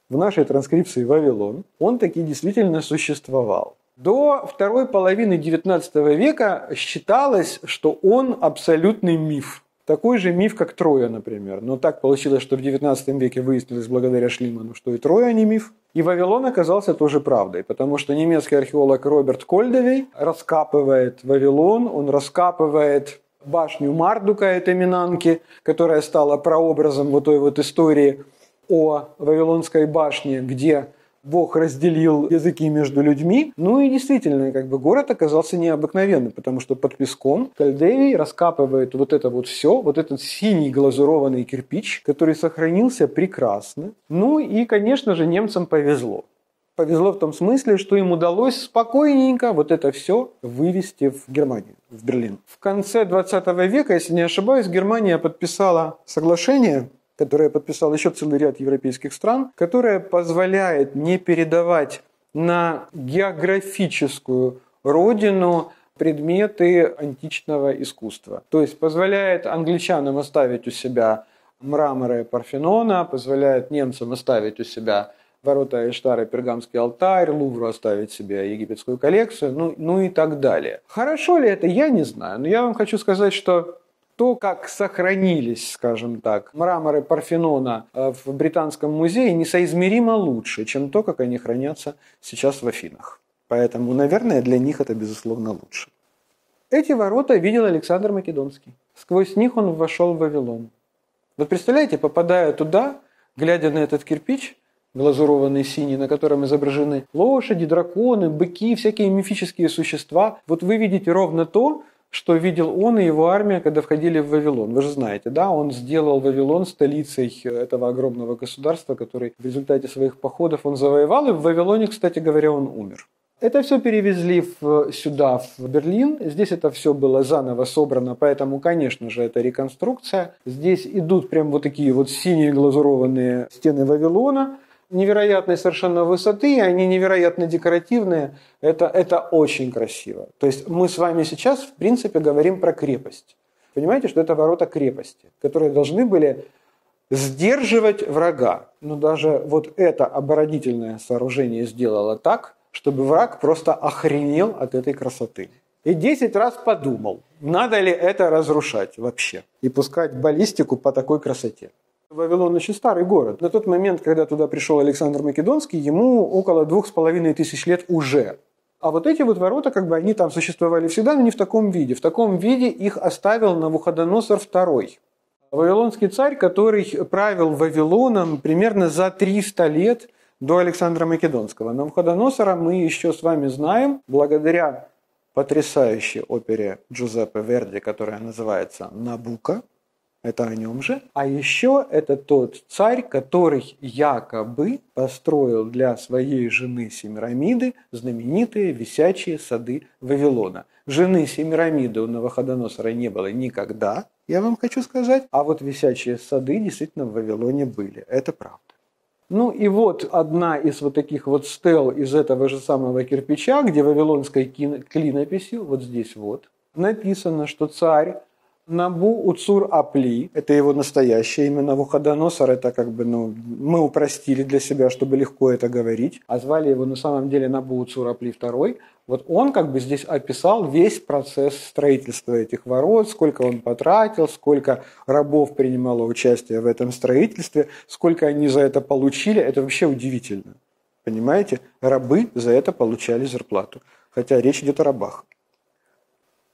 в нашей транскрипции Вавилон, он таки действительно существовал. До второй половины XIX века считалось, что он абсолютный миф. Такой же миф, как Троя, например. Но так получилось, что в XIX веке выяснилось благодаря Шлиману, что и Троя не миф. И Вавилон оказался тоже правдой, потому что немецкий археолог Роберт Кольдевей раскапывает Вавилон, он раскапывает башню Мардука, этой Минанки, которая стала прообразом вот той вот истории о Вавилонской башне, где Бог разделил языки между людьми. Ну и действительно, как бы город оказался необыкновенным, потому что под песком Кольдевий раскапывает вот это вот все, вот этот синий глазурованный кирпич, который сохранился прекрасно. Ну и, конечно же, немцам повезло. Повезло в том смысле, что им удалось спокойненько вот это все вывести в Германию, в Берлин. В конце 20 века, если не ошибаюсь, Германия подписала соглашение, которое подписал еще целый ряд европейских стран, которое позволяет не передавать на географическую родину предметы античного искусства. То есть позволяет англичанам оставить у себя мраморы Парфенона, позволяет немцам оставить у себя ворота Иштара, Пергамский алтарь, Лувру оставить себе египетскую коллекцию, ну и так далее. Хорошо ли это, я не знаю, но я вам хочу сказать, что то, как сохранились, скажем так, мраморы Парфенона в Британском музее, несоизмеримо лучше, чем то, как они хранятся сейчас в Афинах. Поэтому, наверное, для них это, безусловно, лучше. Эти ворота видел Александр Македонский. Сквозь них он вошел в Вавилон. Вот представляете, попадая туда, глядя на этот кирпич, глазурованный синий, на котором изображены лошади, драконы, быки, всякие мифические существа, вот вы видите ровно то, что видел он и его армия, когда входили в Вавилон. Вы же знаете, да, он сделал Вавилон столицей этого огромного государства, который в результате своих походов он завоевал, и в Вавилоне, кстати говоря, он умер. Это все перевезли сюда, в Берлин. Здесь это все было заново собрано, поэтому, конечно же, это реконструкция. Здесь идут прям вот такие вот синие глазурованные стены Вавилона, невероятной совершенно высоты, они невероятно декоративные. Это очень красиво. То есть мы с вами сейчас, в принципе, говорим про крепость. Понимаете, что это ворота крепости, которые должны были сдерживать врага. Но даже вот это оборонительное сооружение сделало так, чтобы враг просто охренел от этой красоты. И 10 раз подумал, надо ли это разрушать вообще и пускать баллистику по такой красоте. Вавилон очень старый город. На тот момент, когда туда пришел Александр Македонский, ему около 2500 лет уже. А вот эти вот ворота, как бы они там существовали всегда, но не в таком виде. В таком виде их оставил Навуходоносор II. Вавилонский царь, который правил Вавилоном примерно за 300 лет до Александра Македонского. Навуходоносора мы еще с вами знаем благодаря потрясающей опере Джузеппе Верди, которая называется «Набуко». Это о нем же. А еще это тот царь, который якобы построил для своей жены Семирамиды знаменитые висячие сады Вавилона. Жены Семирамиды у Навуходоносора не было никогда, я вам хочу сказать. А вот висячие сады действительно в Вавилоне были. Это правда. Ну и вот одна из вот таких вот стел из этого же самого кирпича, где вавилонской клинописью, вот здесь вот, написано, что царь Набу-Уцур-Апли, это его настоящее имя, Навуходоносор, это как бы, мы упростили для себя, чтобы легко это говорить, а звали его на самом деле Набу-Уцур-Апли II. Вот он как бы здесь описал весь процесс строительства этих ворот, сколько он потратил, сколько рабов принимало участие в этом строительстве, сколько они за это получили, это вообще удивительно. Понимаете? Рабы за это получали зарплату, хотя речь идет о рабах.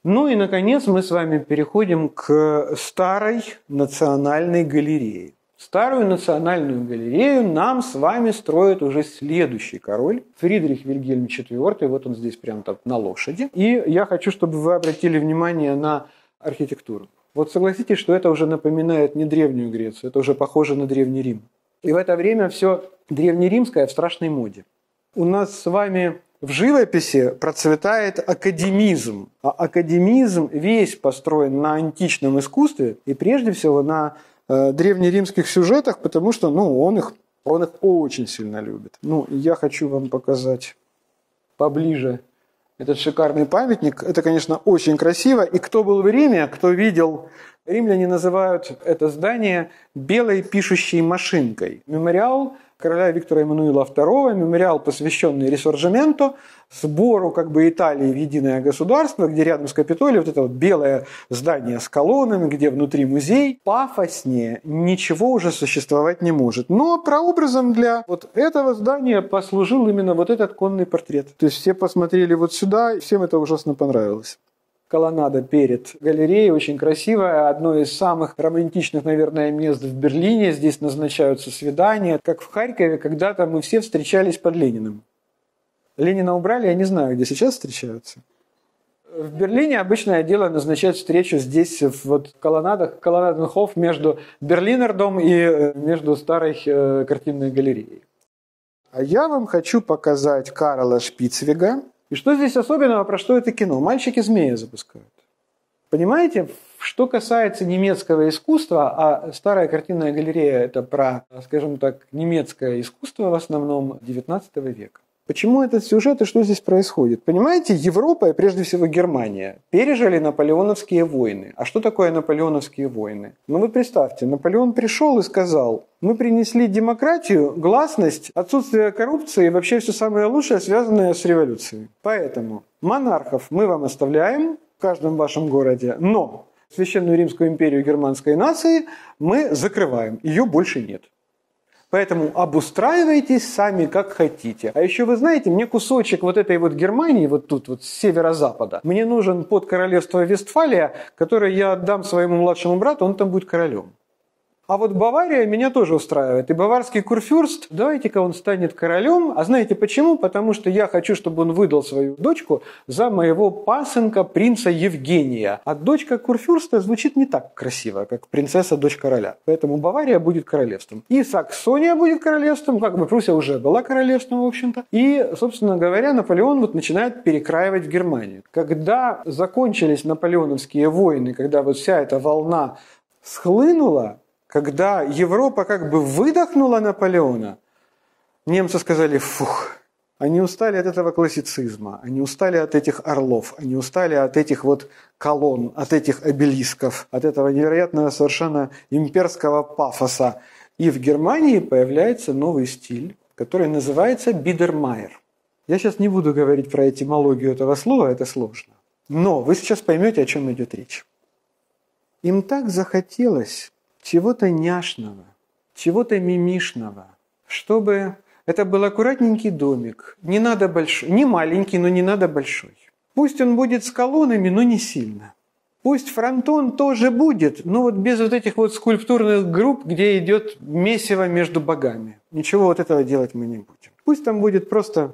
Ну и, наконец, мы с вами переходим к старой национальной галерее. Старую национальную галерею нам с вами строит уже следующий король, Фридрих Вильгельм IV, вот он здесь прямо так на лошади. И я хочу, чтобы вы обратили внимание на архитектуру. Вот согласитесь, что это уже напоминает не Древнюю Грецию, это уже похоже на Древний Рим. И в это время все древнеримское в страшной моде. У нас с вами в живописи процветает академизм. А академизм весь построен на античном искусстве и прежде всего на древнеримских сюжетах, потому что он их очень сильно любит. Я хочу вам показать поближе этот шикарный памятник. Это, конечно, очень красиво. И кто был в Риме, кто видел, римляне называют это здание белой пишущей машинкой. Мемориал короля Виктора Эммануила II, мемориал, посвященный Ресорджименту, сбору Италии в единое государство, где рядом с Капитолием вот это вот белое здание с колоннами, где внутри музей. Пафоснее ничего уже существовать не может. Но прообразом для вот этого здания послужил именно вот этот конный портрет. То есть все посмотрели вот сюда, и всем это ужасно понравилось. Колоннада перед галереей очень красивая, одно из самых романтичных, наверное, мест в Берлине. Здесь назначаются свидания, как в Харькове, когда-то мы все встречались под Лениным. Ленина убрали, я не знаю, где сейчас встречаются. В Берлине обычное дело назначать встречу здесь, в колоннадах, колоннаденхоф между Берлинердом и между старой картинной галереей. А я вам хочу показать Карла Шпицвега. И что здесь особенного, про что это кино? Мальчики-змея запускают. Понимаете, что касается немецкого искусства, а старая картинная галерея – это про, скажем так, немецкое искусство в основном XIX века. Почему этот сюжет и что здесь происходит? Понимаете, Европа и прежде всего Германия пережили наполеоновские войны. А что такое наполеоновские войны? Вы представьте, Наполеон пришел и сказал: мы принесли демократию, гласность, отсутствие коррупции и вообще все самое лучшее, связанное с революцией. Поэтому монархов мы вам оставляем в каждом вашем городе, но Священную Римскую империю германской нации мы закрываем, ее больше нет. Поэтому обустраивайтесь сами как хотите. А еще вы знаете, мне кусочек вот этой вот Германии, вот тут, вот с северо-запада, мне нужен под королевство Вестфалия, который я отдам своему младшему брату, он там будет королем. А вот Бавария меня тоже устраивает. И баварский курфюрст, давайте-ка он станет королем. А знаете почему? Потому что я хочу, чтобы он выдал свою дочку за моего пасынка принца Евгения. А дочка курфюрста звучит не так красиво, как принцесса, дочь короля. Поэтому Бавария будет королевством. И Саксония будет королевством, как бы Пруссия уже была королевством, в общем-то. И, собственно говоря, Наполеон вот начинает перекраивать Германию. Когда закончились наполеоновские войны, когда вот вся эта волна схлынула, когда Европа как бы выдохнула Наполеона, немцы сказали: фух, они устали от этого классицизма, они устали от этих орлов, они устали от этих вот колонн, от этих обелисков, от этого невероятного совершенно имперского пафоса. И в Германии появляется новый стиль, который называется бидермайер. Я сейчас не буду говорить про этимологию этого слова, это сложно. Но вы сейчас поймете, о чем идет речь. Им так захотелось чего-то няшного, чего-то мимишного, чтобы это был аккуратненький домик, не надо большой, не маленький, но не надо большой. Пусть он будет с колоннами, но не сильно. Пусть фронтон тоже будет, но вот без вот этих вот скульптурных групп, где идет месиво между богами. Ничего вот этого делать мы не будем. Пусть там будет просто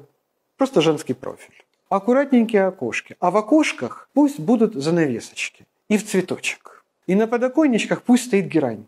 женский профиль. Аккуратненькие окошки. А в окошках пусть будут занавесочки. И в цветочек. И на подоконничках пусть стоит герань.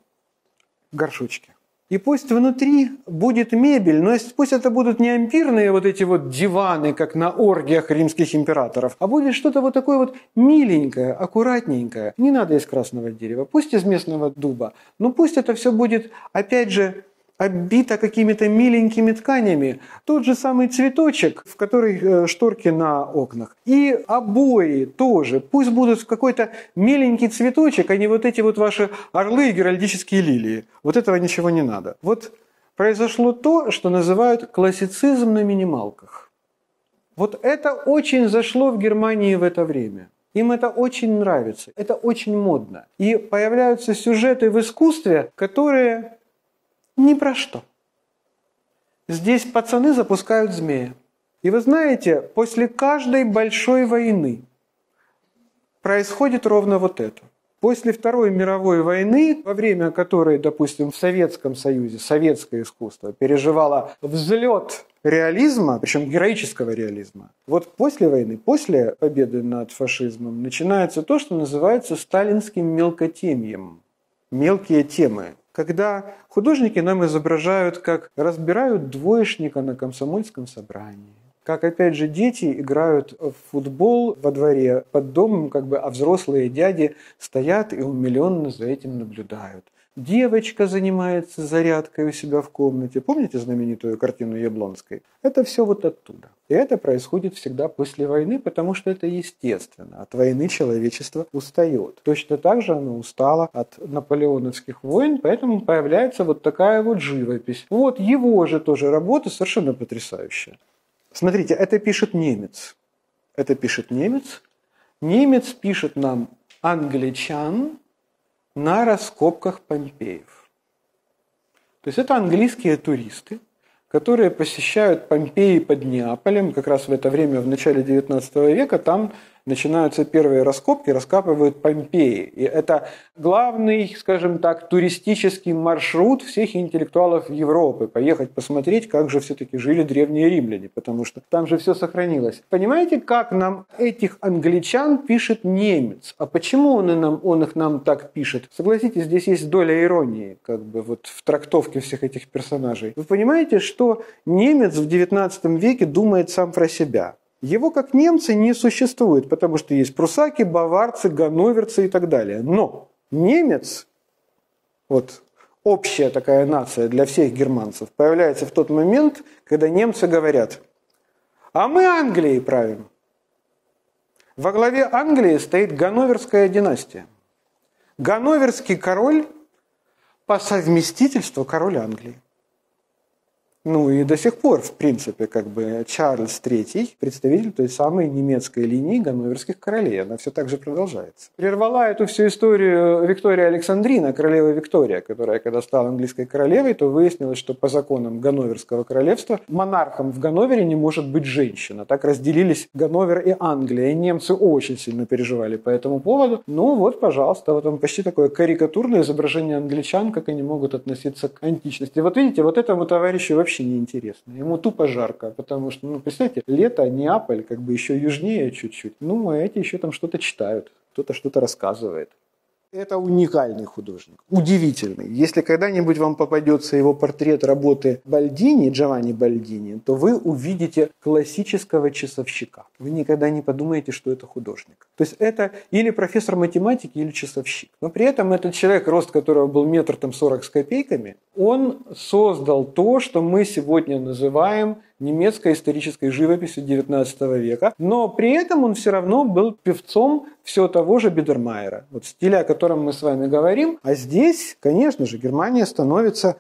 В горшочке. И пусть внутри будет мебель, но пусть это будут не ампирные вот эти вот диваны, как на оргиях римских императоров, а будет что-то вот такое вот миленькое, аккуратненькое. Не надо из красного дерева, пусть из местного дуба, но пусть это все будет, опять же, оббито какими-то миленькими тканями. Тот же самый цветочек, в который шторки на окнах. И обои тоже. Пусть будут какой-то миленький цветочек, а не вот эти вот ваши орлы и геральдические лилии. Вот этого ничего не надо. Вот произошло то, что называют классицизм на минималках. Вот это очень зашло в Германии в это время. Им это очень нравится, это очень модно. И появляются сюжеты в искусстве, которые ни про что. Здесь пацаны запускают змея. И вы знаете, после каждой большой войны происходит ровно вот это. После Второй мировой войны, во время которой, допустим, в Советском Союзе советское искусство переживало взлет реализма, причем героического реализма, вот после войны, после победы над фашизмом, начинается то, что называется сталинским мелкотемьем. Мелкие темы. Когда художники нам изображают, как разбирают двоечника на комсомольском собрании, как, опять же, дети играют в футбол во дворе под домом, а взрослые дяди стоят и умиленно за этим наблюдают. Девочка занимается зарядкой у себя в комнате. Помните знаменитую картину Яблонской? Это все вот оттуда. И это происходит всегда после войны, потому что это естественно. От войны человечество устает. Точно так же оно устало от наполеоновских войн, поэтому появляется вот такая вот живопись. Вот его же тоже работа совершенно потрясающая. Смотрите, это пишет немец. Это пишет немец. Немец пишет нам англичан на раскопках Помпеев. То есть это английские туристы, которые посещают Помпеи под Неаполем. Как раз в это время, в начале XIX века, там начинаются первые раскопки, раскапывают Помпеи. И это главный, скажем так, туристический маршрут всех интеллектуалов Европы. Поехать посмотреть, как же все-таки жили древние римляне, потому что там же все сохранилось. Понимаете, как нам этих англичан пишет немец? А почему он их нам так пишет? Согласитесь, здесь есть доля иронии, вот в трактовке всех этих персонажей. Вы понимаете, что немец в XIX веке думает сам про себя? Его как немца не существует, потому что есть прусаки, баварцы, ганноверцы и так далее. Но немец, вот общая такая нация для всех германцев, появляется в тот момент, когда немцы говорят: а мы Англией правим. Во главе Англии стоит ганноверская династия. Ганноверский король по совместительству король Англии. И до сих пор, в принципе, Чарльз III, представитель той самой немецкой линии ганноверских королей. Она все так же продолжается. Прервала эту всю историю Виктория Александрина, королева Виктория, которая, когда стала английской королевой, то выяснилось, что по законам Ганноверского королевства монархом в Ганновере не может быть женщина. Так разделились Ганновер и Англия. И немцы очень сильно переживали по этому поводу. Пожалуйста, вот там почти такое карикатурное изображение англичан, как они могут относиться к античности. Вот видите, вот этому товарищу вообще неинтересно. Ему тупо жарко, потому что, представьте, лето, Неаполь, еще южнее чуть-чуть. А эти еще там что-то читают, кто-то что-то рассказывает. Это уникальный художник, удивительный. Если когда-нибудь вам попадется его портрет работы Бальдини, Джованни Бальдини, то вы увидите классического часовщика. Вы никогда не подумаете, что это художник. То есть это или профессор математики, или часовщик. Но при этом этот человек, рост которого был 1,40 м с копейками, он создал то, что мы сегодня называем немецкой исторической живописью XIX века, но при этом он все равно был певцом все того же Бидермайера, вот стиля, о котором мы с вами говорим. А здесь, конечно же, Германия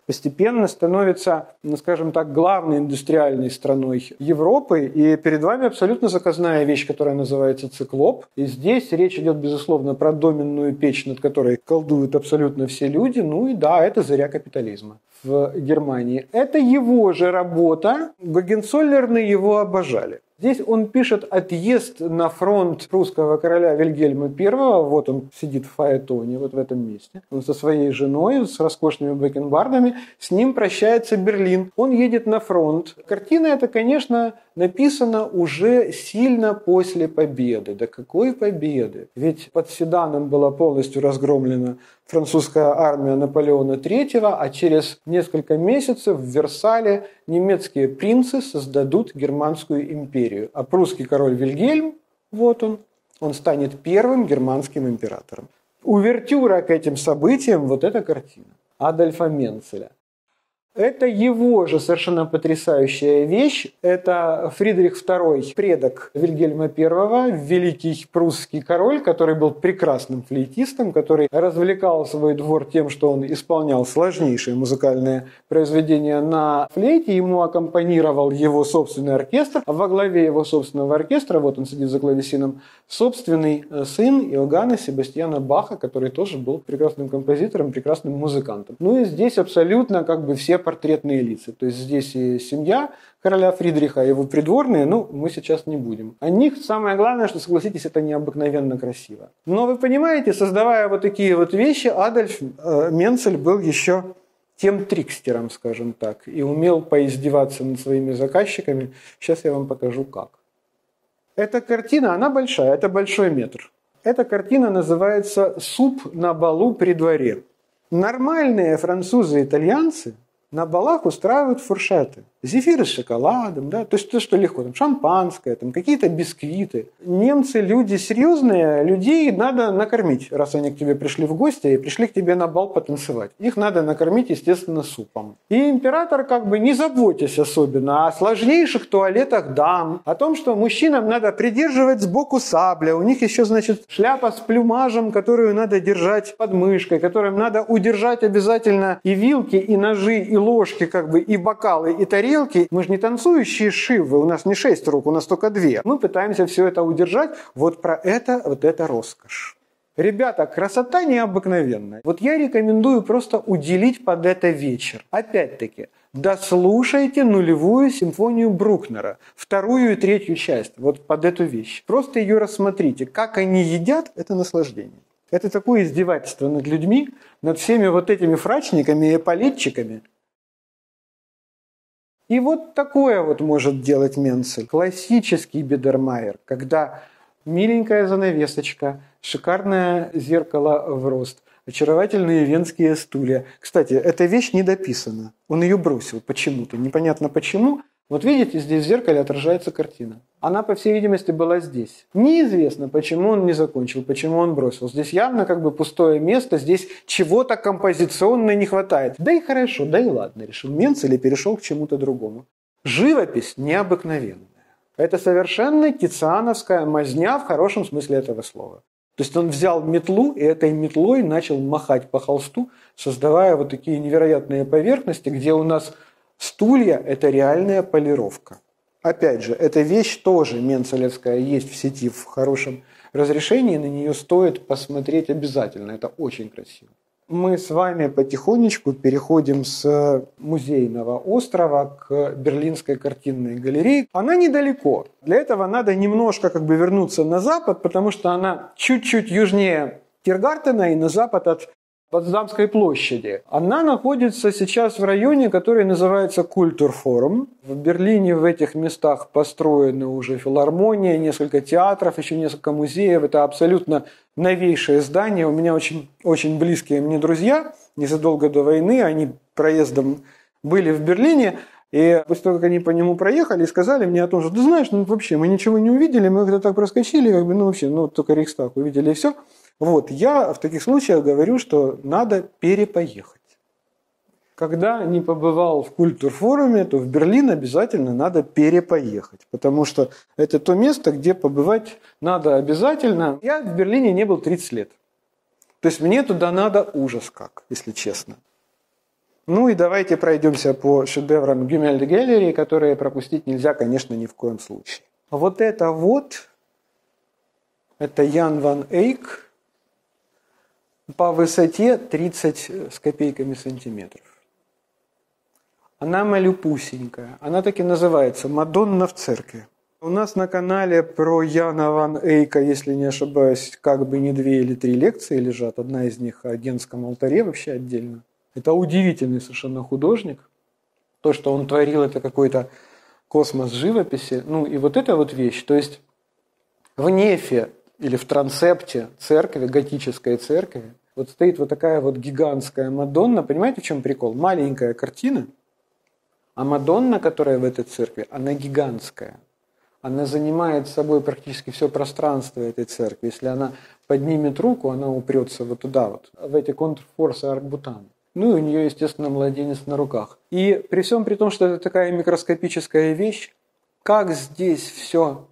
постепенно становится, ну, скажем так, главной индустриальной страной Европы, и перед вами абсолютно заказная вещь, которая называется циклоп. И здесь речь идет, безусловно, про доменную печь, над которой колдуют абсолютно все люди. Ну и да, это заря капитализма в Германии. Это его же работа, Гогенцоллерны его обожали. Здесь он пишет отъезд на фронт прусского короля Вильгельма I. Вот он сидит в фаэтоне, вот в этом месте. Он со своей женой, с роскошными бакенбардами. С ним прощается Берлин. Он едет на фронт. Картина эта, конечно, написана уже сильно после победы. Да какой победы? Ведь под Седаном была полностью разгромлена французская армия Наполеона III, а через несколько месяцев в Версале немецкие принцы создадут Германскую империю. А прусский король Вильгельм, вот он станет первым германским императором. Увертюра к этим событиям вот эта картина Адольфа Менцеля. Это его же совершенно потрясающая вещь. Это Фридрих II, предок Вильгельма I, великий прусский король, который был прекрасным флейтистом, который развлекал свой двор тем, что он исполнял сложнейшие музыкальные произведения на флейте. Ему аккомпанировал его собственный оркестр. А во главе его собственного оркестра, вот он сидит за клавесином, собственный сын Иоганна Себастьяна Баха, который тоже был прекрасным композитором, прекрасным музыкантом. Ну и здесь абсолютно все портретные лица. То есть здесь и семья короля Фридриха, и его придворные, мы сейчас не будем. О них самое главное, что, согласитесь, это необыкновенно красиво. Но вы понимаете, создавая вот такие вот вещи, Адольф Менцель был еще тем трикстером, скажем так, и умел поиздеваться над своими заказчиками. Сейчас я вам покажу как. Эта картина, она большая, это большой метр. Эта картина называется «Суп на балу при дворе». Нормальные французы и итальянцы на балах устраивают фуршеты. Зефиры с шоколадом, да, то есть то, что легко, там, шампанское, там, какие-то бисквиты. Немцы люди серьезные, людей надо накормить, раз они к тебе пришли в гости и пришли к тебе на бал потанцевать. Их надо накормить, естественно, супом. И император не заботясь особенно о сложнейших туалетах дам, о том, что мужчинам надо придерживать сбоку сабля, у них еще, шляпа с плюмажем, которую надо держать под мышкой, которым надо удержать обязательно и вилки, и ножи, и ложки, и бокалы, и тарелки. Мы же не танцующие шивы, у нас не 6 рук, у нас только 2. Мы пытаемся все это удержать. Вот это роскошь. Ребята, красота необыкновенная. Вот я рекомендую просто уделить под это вечер. Опять-таки, дослушайте нулевую симфонию Брукнера, 2-ю и 3-ю часть, вот под эту вещь. Просто ее рассмотрите. Как они едят, это наслаждение. Это такое издевательство над людьми, над всеми вот этими фрачниками и эполетчиками. И вот такое вот может делать Менцель. Классический Бидермайер, когда миленькая занавесочка, шикарное зеркало в рост, очаровательные венские стулья. Кстати, эта вещь не дописана. Он ее бросил почему-то, непонятно почему. Вот видите, здесь в зеркале отражается картина. Она, по всей видимости, была здесь. Неизвестно, почему он не закончил, почему он бросил. Здесь явно пустое место, здесь чего-то композиционно не хватает. Да и хорошо, да и ладно, решил Менцель и перешел к чему-то другому. Живопись необыкновенная. Это совершенно тициановская мазня в хорошем смысле этого слова. То есть он взял метлу и этой метлой начал махать по холсту, создавая вот такие невероятные поверхности, где у нас стулья – это реальная полировка. Опять же, эта вещь тоже менцелевская, есть в сети в хорошем разрешении, на нее стоит посмотреть обязательно, это очень красиво. Мы с вами потихонечку переходим с музейного острова к Берлинской картинной галерее. Она недалеко. Для этого надо немножко вернуться на запад, потому что она чуть-чуть южнее Тиргартена и на запад от Потсдамской площади. Она находится сейчас в районе, который называется Культурфорум. В Берлине в этих местах построены уже филармония, несколько театров, еще несколько музеев. Это абсолютно новейшее здание. У меня очень, очень близкие мне друзья, незадолго до войны, они проездом были в Берлине. И после того, как они по нему проехали, сказали мне о том, что, ты знаешь, вообще мы ничего не увидели, мы как-то так проскочили, только Рейхстаг увидели и все. Вот, я в таких случаях говорю, что надо перепоехать. когда не побывал в Культурфоруме, то в Берлин обязательно надо перепоехать, потому что это то место, где побывать надо обязательно. Я в Берлине не был 30 лет. То есть мне туда надо ужас как, если честно. Ну и давайте пройдемся по шедеврам Gemälde-Galerie, которые пропустить нельзя, конечно, ни в коем случае. Вот, это Ян ван Эйк по высоте 30 с копейками сантиметров. Она малюпусенькая, она так и называется «Мадонна в церкви». У нас на канале про Яна ван Эйка, если не ошибаюсь, как бы не 2 или 3 лекции лежат. Одна из них о Генском алтаре вообще отдельно. Это удивительный совершенно художник. То, что он творил, это какой-то космос живописи. Ну и вот эта вот вещь, то есть в нефе или в трансепте церкви, готической церкви, вот стоит вот такая вот гигантская Мадонна. Понимаете, в чем прикол? Маленькая картина, а Мадонна, которая в этой церкви, она гигантская. Она занимает собой практически все пространство этой церкви. Если она поднимет руку, она упрется вот туда вот, в эти контрфорсы аркбутана. Ну и у нее, естественно, младенец на руках. И при всем при том, что это такая микроскопическая вещь, как здесь все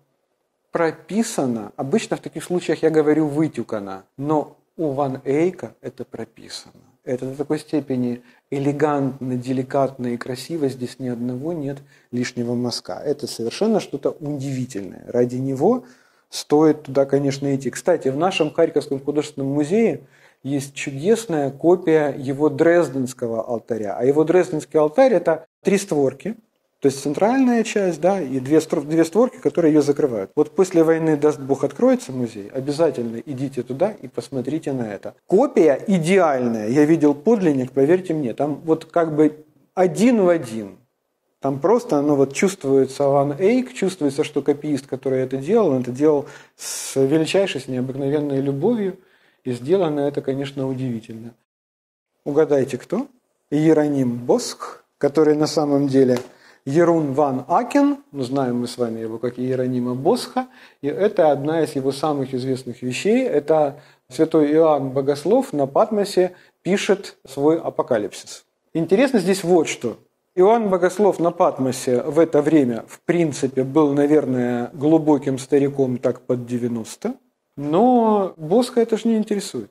прописано, обычно в таких случаях я говорю вытюкано, но у Ван Эйка это прописано. Это до такой степени элегантно, деликатно и красиво, здесь ни одного нет лишнего мазка. Это совершенно что-то удивительное. Ради него стоит туда, конечно, идти. Кстати, в нашем Харьковском художественном музее есть чудесная копия его Дрезденского алтаря. А его Дрезденский алтарь – это 3 створки, то есть центральная часть, да, и 2 створки, которые ее закрывают. Вот после войны, даст Бог, откроется музей, обязательно идите туда и посмотрите на это. Копия идеальная, я видел подлинник, поверьте мне, там вот как бы 1 в 1. Там просто, вот чувствуется Ван Эйк, чувствуется, что копиист, который это делал, он это делал с величайшей, с необыкновенной любовью, и сделано это, конечно, удивительно. Угадайте, кто? Иероним Босх, который на самом деле Ерун ван Акен, знаем мы с вами его как Иеронима Босха, и это одна из его самых известных вещей. Это святой Иоанн Богослов на Патмосе пишет свой апокалипсис. Интересно здесь вот что. Иоанн Богослов на Патмосе в это время, в принципе, был, наверное, глубоким стариком так под 90, но Босха это же не интересует.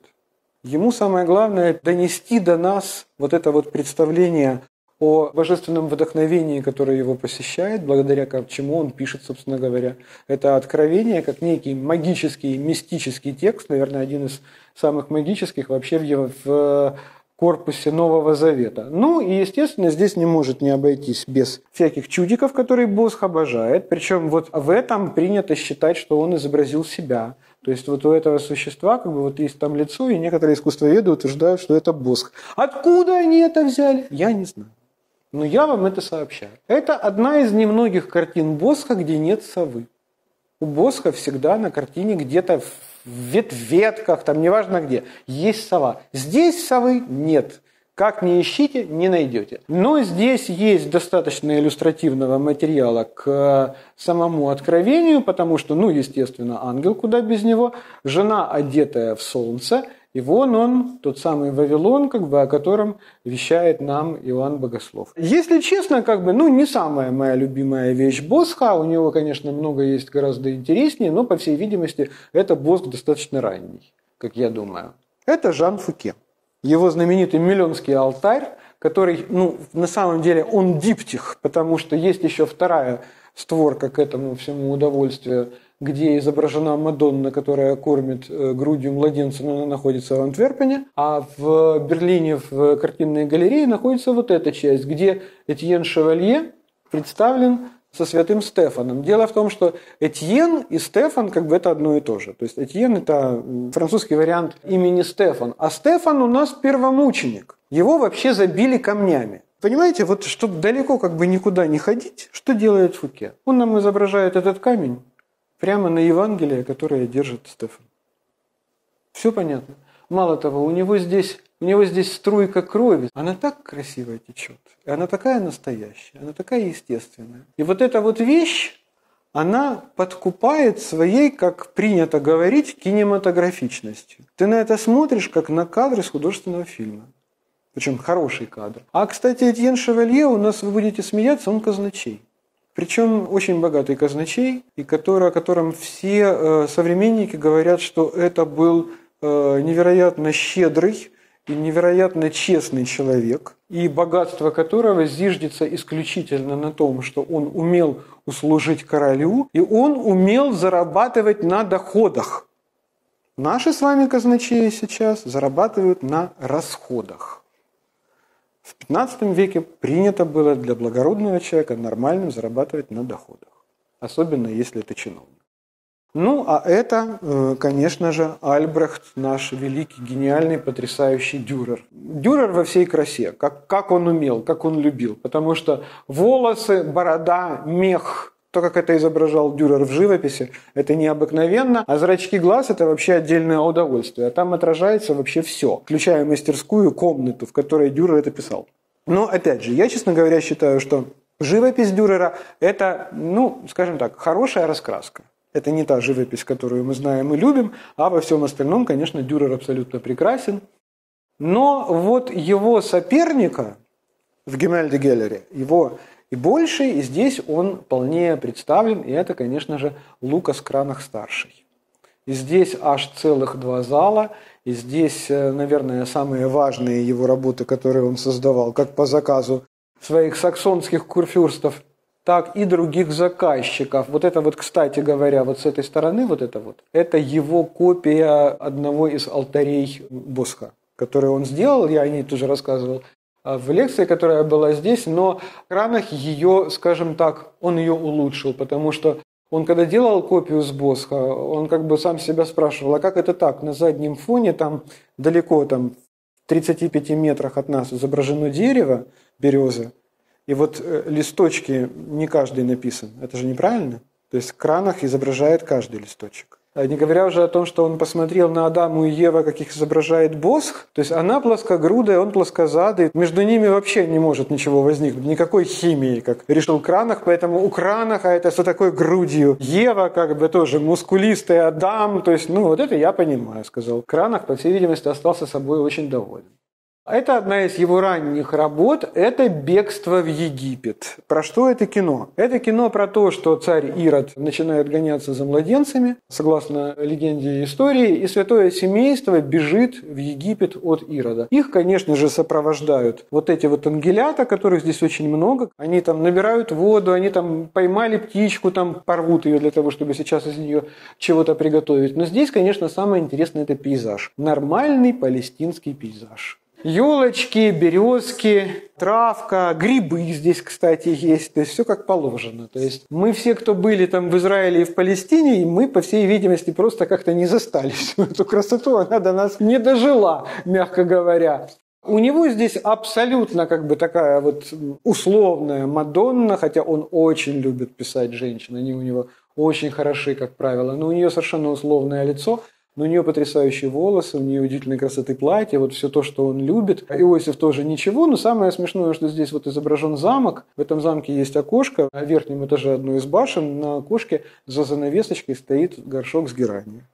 Ему самое главное донести до нас вот это вот представление о божественном вдохновении, которое его посещает, благодаря чему он пишет, собственно говоря. Это откровение, как некий магический, мистический текст, наверное, один из самых магических вообще в корпусе Нового Завета. Ну и, естественно, здесь не может не обойтись без всяких чудиков, которые Босх обожает. Причем вот в этом принято считать, что он изобразил себя. То есть вот у этого существа как бы вот есть там лицо, и некоторые искусствоведы утверждают, что это Босх. Откуда они это взяли? Я не знаю. Но я вам это сообщаю. Это одна из немногих картин Босха, где нет совы. У Босха всегда на картине где-то в ветках, там неважно где, есть сова. Здесь совы нет. Как ни ищите, не найдете. Но здесь есть достаточно иллюстративного материала к самому откровению, потому что, естественно, ангел, куда без него, жена, одетая в солнце, и вон он, тот самый Вавилон, о котором вещает нам Иоанн Богослов. Если честно, не самая моя любимая вещь Босха, у него, конечно, много есть гораздо интереснее, но, по всей видимости, это Босх достаточно ранний, как я думаю. Это Жан Фуке. Его знаменитый Милонский алтарь, который, на самом деле, он диптих, потому что есть еще вторая створка к этому всему удовольствию, где изображена Мадонна, которая кормит грудью младенца, но она находится в Антверпене, а в Берлине в картинной галерее находится вот эта часть, где Этьен Шевалье представлен со святым Стефаном. Дело в том, что Этьен и Стефан это одно и то же. То есть Этьен – это французский вариант имени Стефан, а Стефан у нас первомученик. Его вообще забили камнями. Понимаете, вот чтобы далеко никуда не ходить, что делает Фуке? Он нам изображает этот камень прямо на Евангелие, которое держит Стефан. Все понятно. Мало того, у него здесь струйка крови. Она так красиво течет. И она такая настоящая, она такая естественная. И вот эта вот вещь, она подкупает своей, как принято говорить, кинематографичностью. Ты на это смотришь, как на кадр из художественного фильма. Причем хороший кадр. А, кстати, Этьен Шевалье, у нас, вы будете смеяться, он казначей. Причем очень богатый казначей, и о котором все современники говорят, что это был невероятно щедрый и невероятно честный человек, и богатство которого зиждется исключительно на том, что он умел услужить королю, и он умел зарабатывать на доходах. Наши с вами казначеи сейчас зарабатывают на расходах. В 15 веке принято было для благородного человека нормальным зарабатывать на доходах. Особенно, если это чиновник. Ну, а это, конечно же, Альбрехт, наш великий, гениальный, потрясающий дюрер. Дюрер во всей красе, как он умел, как он любил. Потому что волосы, борода, мех, то, как это изображал дюрер в живописи, это необыкновенно. А зрачки глаз – это вообще отдельное удовольствие. А там отражается вообще все, включая мастерскую комнату, в которой дюрер это писал. Но, опять же, я, честно говоря, считаю, что живопись дюрера – это, скажем так, хорошая раскраска. Это не та живопись, которую мы знаем и любим, а во всем остальном, конечно, дюрер абсолютно прекрасен. Но вот его соперника в Гемальде-Геллере, его и больше, и здесь он полнее представлен, и это, конечно же, Лукас Кранах-старший. И здесь аж целых 2 зала, и здесь, наверное, самые важные его работы, которые он создавал, как по заказу своих саксонских курфюрстов, так и других заказчиков. Вот это вот, кстати говоря, вот с этой стороны, это его копия одного из алтарей Босха, который он сделал, я о ней тоже рассказывал в лекции, которая была здесь, но Кранах ее, скажем так, он ее улучшил, потому что он, когда делал копию с Босха, он как бы сам себя спрашивал, а как это так, на заднем фоне, там далеко, там в 35 метрах от нас изображено дерево, береза, и вот листочки не каждый написан. Это же неправильно. То есть Кранах изображает каждый листочек. Не говоря уже о том, что он посмотрел на Адаму и Еву, как их изображает Босх. То есть она плоскогрудая, он плоскозадый. Между ними вообще не может ничего возникнуть. Никакой химии, как решил Кранах. Поэтому у Кранаха это с такой грудью. Ева как бы тоже мускулистый Адам. То есть, вот это я понимаю, сказал Кранах. По всей видимости, остался собой очень доволен. Это одна из его ранних работ, это «Бегство в Египет». Про что это кино? Это кино про то, что царь Ирод начинает гоняться за младенцами, согласно легенде и истории, и святое семейство бежит в Египет от Ирода. Их, конечно же, сопровождают вот эти вот ангелята, которых здесь очень много. Они там набирают воду, они там поймали птичку, там порвут ее для того, чтобы сейчас из нее чего-то приготовить. Но здесь, конечно, самое интересное – это пейзаж. Нормальный палестинский пейзаж. Елочки, березки, травка, грибы здесь, кстати, есть. То есть все как положено. То есть мы все, кто были там в Израиле и в Палестине, мы, по всей видимости, просто как-то не застали всю эту красоту. Она до нас не дожила, мягко говоря. У него здесь абсолютно как бы такая вот условная Мадонна, хотя он очень любит писать женщин. Они у него очень хороши, как правило. Но у нее совершенно условное лицо. Но у нее потрясающие волосы, у нее удивительной красоты платье, вот все то, что он любит. Иосиф тоже ничего, но самое смешное, что здесь вот изображен замок. В этом замке есть окошко, на верхнем этаже одной из башен, на окошке за занавесочкой стоит горшок с геранью.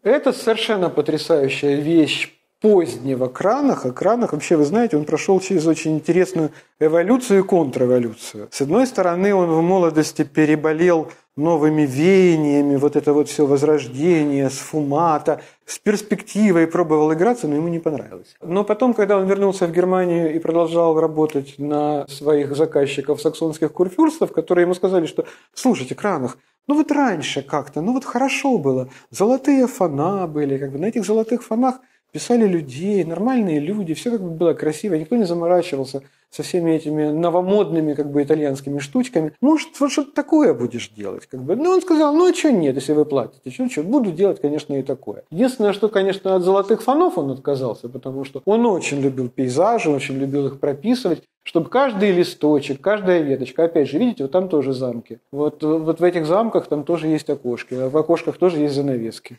Это совершенно потрясающая вещь позднего Кранаха. Кранах, вообще, вы знаете, он прошел через очень интересную эволюцию и контрэволюцию. С одной стороны, он в молодости переболел новыми веяниями, вот это вот все возрождение, сфумата, с перспективой пробовал играться, но ему не понравилось. Но потом, когда он вернулся в Германию и продолжал работать на своих заказчиков саксонских курфюрстов, которые ему сказали, что «Слушайте, Кранах, вот раньше как-то, вот хорошо было, золотые фона были, как бы на этих золотых фонах писали людей, нормальные люди, все как бы было красиво, никто не заморачивался со всеми этими новомодными как бы итальянскими штучками. Может, вот что-то такое будешь делать? Как бы. Он сказал, а что нет, если вы платите? Что, буду делать, конечно, и такое. Единственное, что, конечно, от золотых фонов он отказался, потому что он очень любил пейзажи, очень любил их прописывать, чтобы каждый листочек, каждая веточка, опять же, видите, вот там тоже замки. Вот в этих замках там тоже есть окошки, а в окошках тоже есть занавески.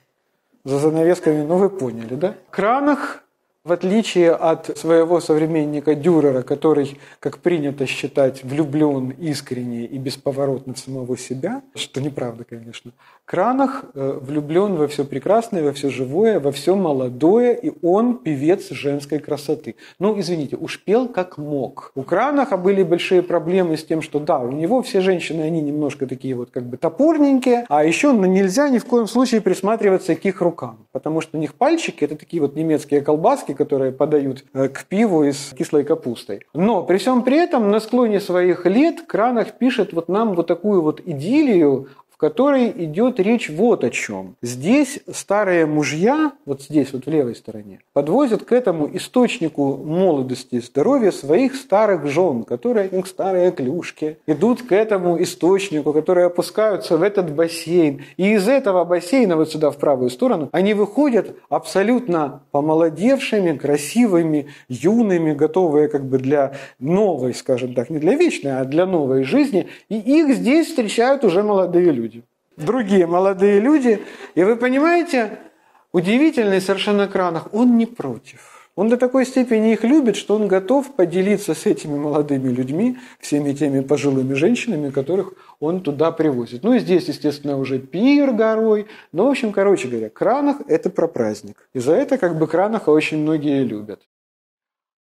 За занавесками, вы поняли, да? Кранах В отличие от своего современника Дюрера, который, как принято считать, влюблен искренне и бесповоротно в самого себя, что неправда, конечно, Кранах влюблен во все прекрасное, во все живое, во все молодое, и он певец женской красоты. Ну, извините, уж пел как мог. У Кранаха были большие проблемы с тем, что да, у него все женщины, они немножко такие вот как бы топорненькие, а еще нельзя ни в коем случае присматриваться к их рукам, потому что у них пальчики – это такие вот немецкие колбаски, которые подают к пиву из кислой капустой. Но при всем при этом на склоне своих лет Кранах пишет вот нам вот такую вот идиллию, в которой идет речь вот о чем. Здесь старые мужья, вот здесь вот в левой стороне, подвозят к этому источнику молодости и здоровья своих старых жен, которые, как старые клюшки, идут к этому источнику, которые опускаются в этот бассейн. И из этого бассейна, вот сюда в правую сторону, они выходят абсолютно помолодевшими, красивыми, юными, готовые как бы для новой, скажем так, не для вечной, а для новой жизни. И их здесь встречают уже молодые люди. Другие молодые люди. И вы понимаете, удивительный совершенно Кранах, он не против. Он до такой степени их любит, что он готов поделиться с этими молодыми людьми, всеми теми пожилыми женщинами, которых он туда привозит. Ну и здесь, естественно, уже пир горой. Ну, в общем, короче говоря, Кранах – это про праздник. И за это как бы Кранаха очень многие любят.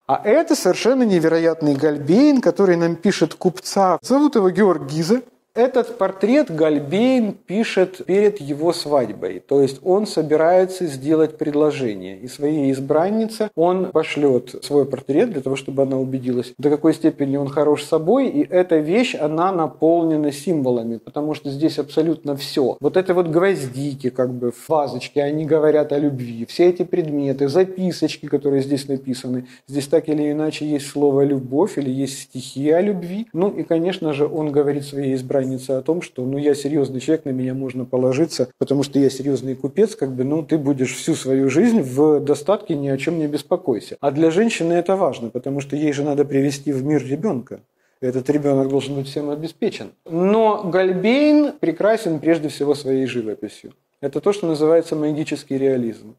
А это совершенно невероятный Гальбейн, который нам пишет купца. Зовут его Георг Гизе. Этот портрет Гальбейн пишет перед его свадьбой, то есть он собирается сделать предложение. И своей избраннице он пошлет свой портрет для того, чтобы она убедилась, до какой степени он хорош собой. И эта вещь, она наполнена символами, потому что здесь абсолютно все. Вот это вот гвоздики, как бы в вазочке, они говорят о любви. Все эти предметы, записочки, которые здесь написаны, здесь так или иначе есть слово «любовь» или есть стихи о любви. Ну и, конечно же, он говорит своей избраннице о том, что я серьезный человек, на меня можно положиться, потому что я серьезный купец, ты будешь всю свою жизнь в достатке, ни о чем не беспокойся. А для женщины это важно, потому что ей же надо привести в мир ребенка. Этот ребенок должен быть всем обеспечен. Но Гальбейн прекрасен прежде всего своей живописью. Это то, что называется магический реализм.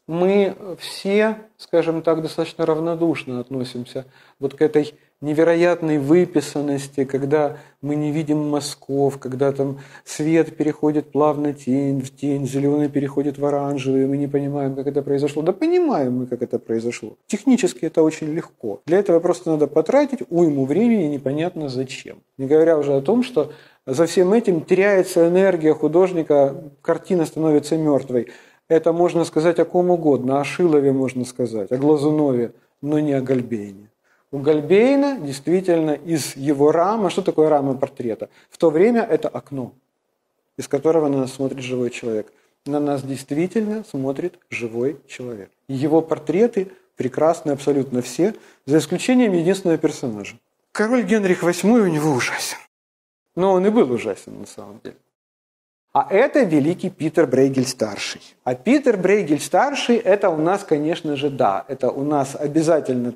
Мы все, скажем так, достаточно равнодушно относимся вот к этой невероятной выписанности, когда мы не видим мазков, когда там свет переходит плавно тень в тень, зеленый переходит в оранжевый, и мы не понимаем, как это произошло. Да понимаем мы, как это произошло. Технически это очень легко. Для этого просто надо потратить уйму времени, непонятно зачем. Не говоря уже о том, что за всем этим теряется энергия художника, картина становится мертвой. Это можно сказать о ком угодно, о Шилове можно сказать, о Глазунове, но не о Гальбейне. У Гальбейна действительно из его рамы, что такое рама портрета? В то время это окно, из которого на нас смотрит живой человек. На нас действительно смотрит живой человек. Его портреты прекрасны абсолютно все, за исключением единственного персонажа. Король Генрих VIII у него ужасен. Но он и был ужасен на самом деле. А это великий Питер Брейгель-старший. А Питер Брейгель-старший, это у нас, конечно же, да, это у нас обязательно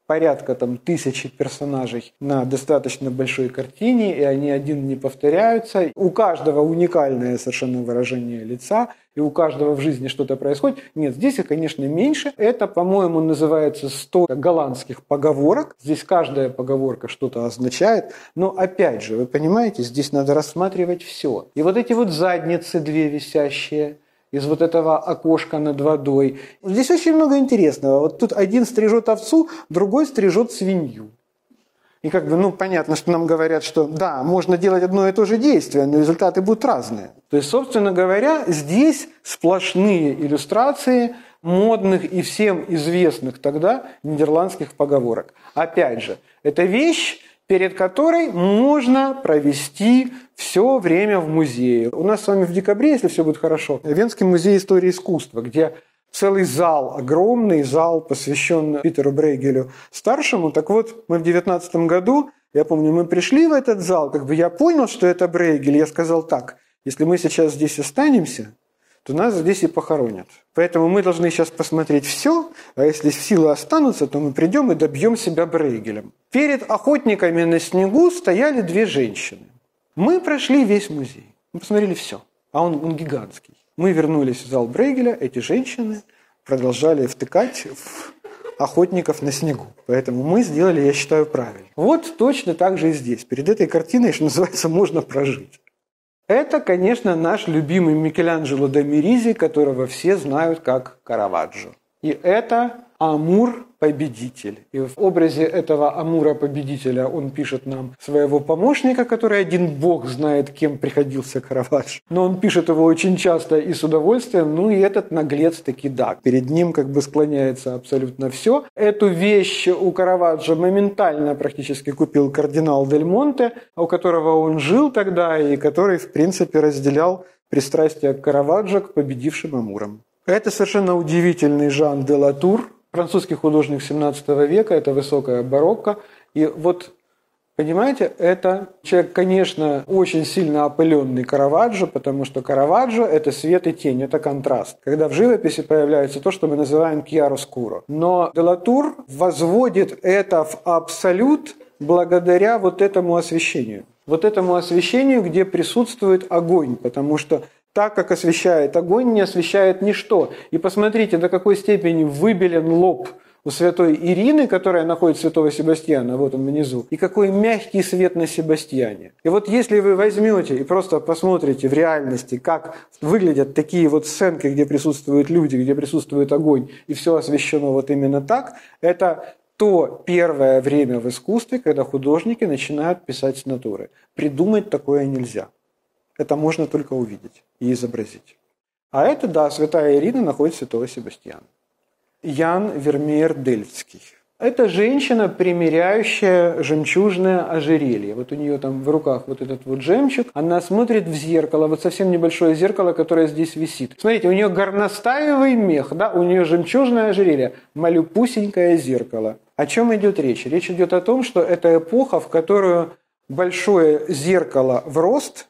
порядка 1000 персонажей на достаточно большой картине, и они один не повторяются. У каждого уникальное совершенно выражение лица, и у каждого в жизни что-то происходит. Нет, здесь их, конечно, меньше. Это, по-моему, называется 100 голландских поговорок. Здесь каждая поговорка что-то означает. Но, опять же, вы понимаете, здесь надо рассматривать все. И вот эти вот задницы две висящие из вот этого окошка над водой. Здесь очень много интересного. Вот тут один стрижет овцу, другой стрижет свинью. И понятно, что нам говорят, что да, можно делать одно и то же действие, но результаты будут разные. То есть, собственно говоря, здесь сплошные иллюстрации модных и всем известных тогда нидерландских поговорок. Опять же, это вещь, перед которой можно провести все время в музее. У нас с вами в декабре, если все будет хорошо, Венский музей истории искусства, где целый зал, огромный зал, посвященный Питеру Брейгелю-старшему. Так вот, мы в 2019 году, я помню, мы пришли в этот зал, я понял, что это Брейгель, я сказал так: если мы сейчас здесь останемся, то нас здесь и похоронят. Поэтому мы должны сейчас посмотреть все, а если силы останутся, то мы придем и добьем себя Брейгелем. Перед охотниками на снегу стояли две женщины. Мы прошли весь музей, мы посмотрели все, а он гигантский. Мы вернулись в зал Брейгеля, эти женщины продолжали втыкать в охотников на снегу. Поэтому мы сделали, я считаю, правильно. Вот точно так же и здесь. Перед этой картиной, что называется, можно прожить. Это, конечно, наш любимый Микеланджело да Меризи, которого все знают как Караваджо. И это Амур-победитель. И в образе этого Амура-победителя он пишет нам своего помощника, который один бог знает, кем приходился Караваджо. Но он пишет его очень часто и с удовольствием. Ну и этот наглец таки да. Перед ним как бы склоняется абсолютно все. Эту вещь у Караваджо моментально практически купил кардинал Дель Монте, у которого он жил тогда и который, в принципе, разделял пристрастие Караваджо к победившим Амурам. Это совершенно удивительный Жан де Латур, французский художник XVII века, это высокая барокко. И вот, понимаете, это человек, конечно, очень сильно опыленный Караваджо, потому что Караваджо – это свет и тень, это контраст. Когда в живописи появляется то, что мы называем chiaroscuro. Но де Латур возводит это в абсолют благодаря вот этому освещению. Вот этому освещению, где присутствует огонь, потому что так, как освещает огонь, не освещает ничто. И посмотрите, до какой степени выбелен лоб у святой Ирины, которая находит святого Себастьяна, вот он внизу, и какой мягкий свет на Себастьяне. И вот если вы возьмете и просто посмотрите в реальности, как выглядят такие вот сценки, где присутствуют люди, где присутствует огонь, и все освещено вот именно так, это то первое время в искусстве, когда художники начинают писать с натуры. Придумать такое нельзя. Это можно только увидеть и изобразить. А это, да, святая Ирина находит святого Себастьяна. Ян Вермеер Дельфтский. Это женщина, примеряющая жемчужное ожерелье. Вот у нее там в руках вот этот вот жемчуг. Она смотрит в зеркало, вот совсем небольшое зеркало, которое здесь висит. Смотрите, у нее горностаевый мех, да, у нее жемчужное ожерелье, малюпусенькое зеркало. О чем идет речь? Речь идет о том, что это эпоха, в которую большое зеркало в рост,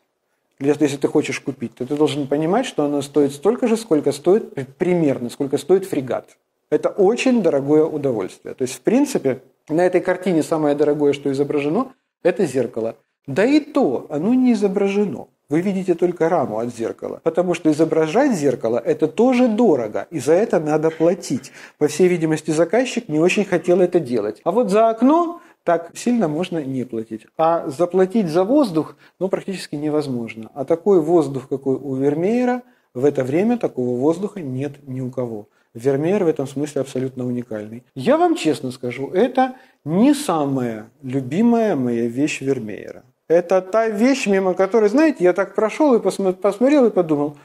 если ты хочешь купить, то ты должен понимать, что оно стоит столько же, сколько стоит примерно, сколько стоит фрегат. Это очень дорогое удовольствие. То есть, в принципе, на этой картине самое дорогое, что изображено, это зеркало. Да и то, оно не изображено. Вы видите только раму от зеркала. Потому что изображать зеркало – это тоже дорого, и за это надо платить. По всей видимости, заказчик не очень хотел это делать. А вот за окно так сильно можно не платить. А заплатить за воздух, практически невозможно. А такой воздух, какой у Вермеера, в это время такого воздуха нет ни у кого. Вермеер в этом смысле абсолютно уникальный. Я вам честно скажу, это не самая любимая моя вещь Вермеера. Это та вещь, мимо которой, знаете, я так прошел и посмотрел и подумал,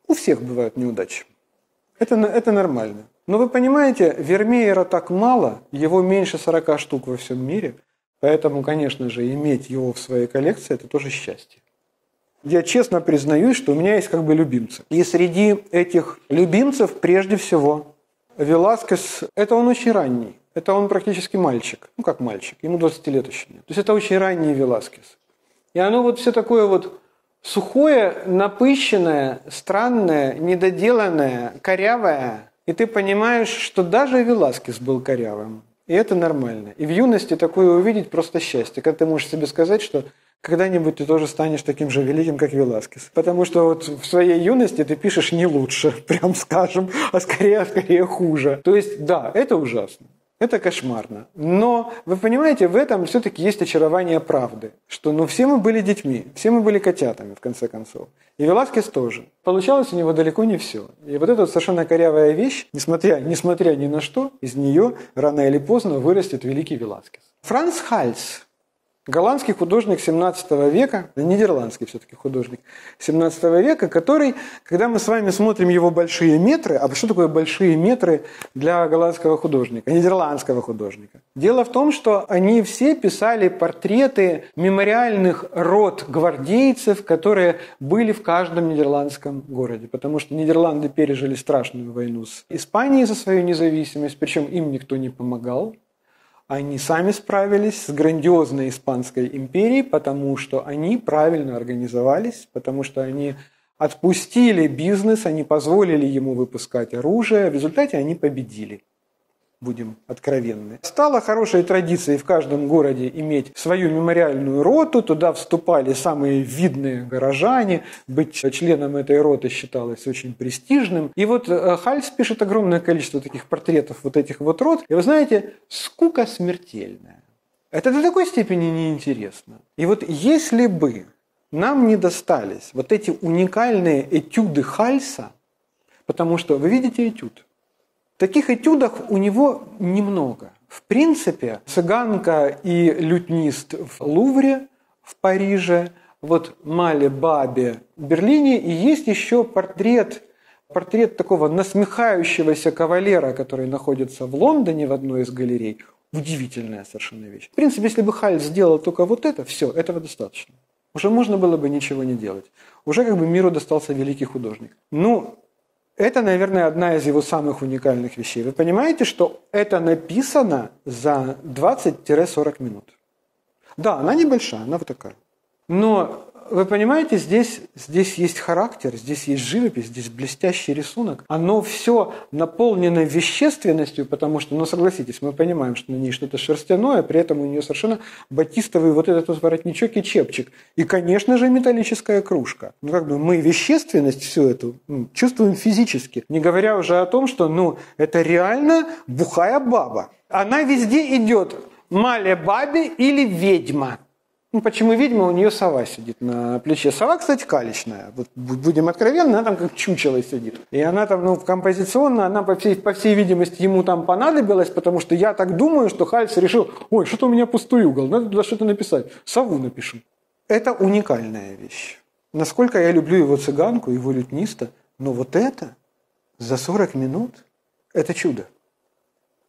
у всех бывают неудачи. Это нормально. Но вы понимаете, Вермеера так мало, его меньше 40 штук во всем мире, поэтому, конечно же, иметь его в своей коллекции – это тоже счастье. Я честно признаюсь, что у меня есть как бы любимцы. И среди этих любимцев, прежде всего, Веласкес – это он очень ранний, это он практически мальчик, как мальчик, ему 20 лет еще нет. То есть это очень ранний Веласкес. И оно вот все такое вот сухое, напыщенное, странное, недоделанное, корявое. И ты понимаешь, что даже Веласкес был корявым. И это нормально. И в юности такое увидеть просто счастье. Когда ты можешь себе сказать, что когда-нибудь ты тоже станешь таким же великим, как Веласкес. Потому что вот в своей юности ты пишешь не лучше, прям скажем, а скорее хуже. То есть, да, это ужасно. Это кошмарно. Но, вы понимаете, в этом все-таки есть очарование правды. Что, все мы были детьми, все мы были котятами, в конце концов. И Веласкес тоже. Получалось у него далеко не все. И вот эта вот совершенно корявая вещь, несмотря ни на что, из нее рано или поздно вырастет великий Веласкес. Франц Хальс. Голландский художник 17 века, нидерландский все-таки художник 17 века, который, когда мы с вами смотрим его большие метры, а что такое большие метры для голландского художника, нидерландского художника? Дело в том, что они все писали портреты мемориальных рот гвардейцев, которые были в каждом нидерландском городе, потому что Нидерланды пережили страшную войну с Испанией за свою независимость, причем им никто не помогал. Они сами справились с грандиозной Испанской империей, потому что они правильно организовались, потому что они отпустили бизнес, они позволили ему выпускать оружие, в результате они победили. будем откровенны. Стало хорошей традицией в каждом городе иметь свою мемориальную роту, туда вступали самые видные горожане, быть членом этой роты считалось очень престижным. И вот Хальс пишет огромное количество таких портретов вот этих вот рот, и вы знаете, скука смертельная. Это до такой степени неинтересно. И вот если бы нам не достались вот эти уникальные этюды Хальса, потому что, вы видите этюд, таких этюдов у него немного. В принципе, цыганка и лютнист в Лувре, в Париже, вот Мале Бабе в Берлине, и есть еще портрет такого насмехающегося кавалера, который находится в Лондоне в одной из галерей. Удивительная совершенно вещь. В принципе, если бы Хальс сделал только вот это, все, этого достаточно. Уже можно было бы ничего не делать. Уже как бы миру достался великий художник. Это, наверное, одна из его самых уникальных вещей. Вы понимаете, что это написано за 20-40 минут. Да, она небольшая, она вот такая. Но, вы понимаете, здесь есть характер, здесь есть живопись, здесь блестящий рисунок. Оно все наполнено вещественностью, потому что, согласитесь, мы понимаем, что на ней что-то шерстяное, при этом у нее совершенно батистовый вот этот вот воротничок и чепчик. И, конечно же, металлическая кружка. Мы вещественность всю эту чувствуем физически. Не говоря уже о том, что, это реально бухая баба. Она везде идет Мале Бабе или ведьма. Почему ведьма? У нее сова сидит на плече. Сова, кстати, калечная. Вот будем откровенны, она там как чучело сидит. И она там, композиционно, она, по всей видимости, ему там понадобилась, потому что я так думаю, что Хальс решил, что-то у меня пустой угол, надо туда что-то написать. Сову напишу. Это уникальная вещь. Насколько я люблю его цыганку, его лютниста, но вот это за 40 минут – это чудо.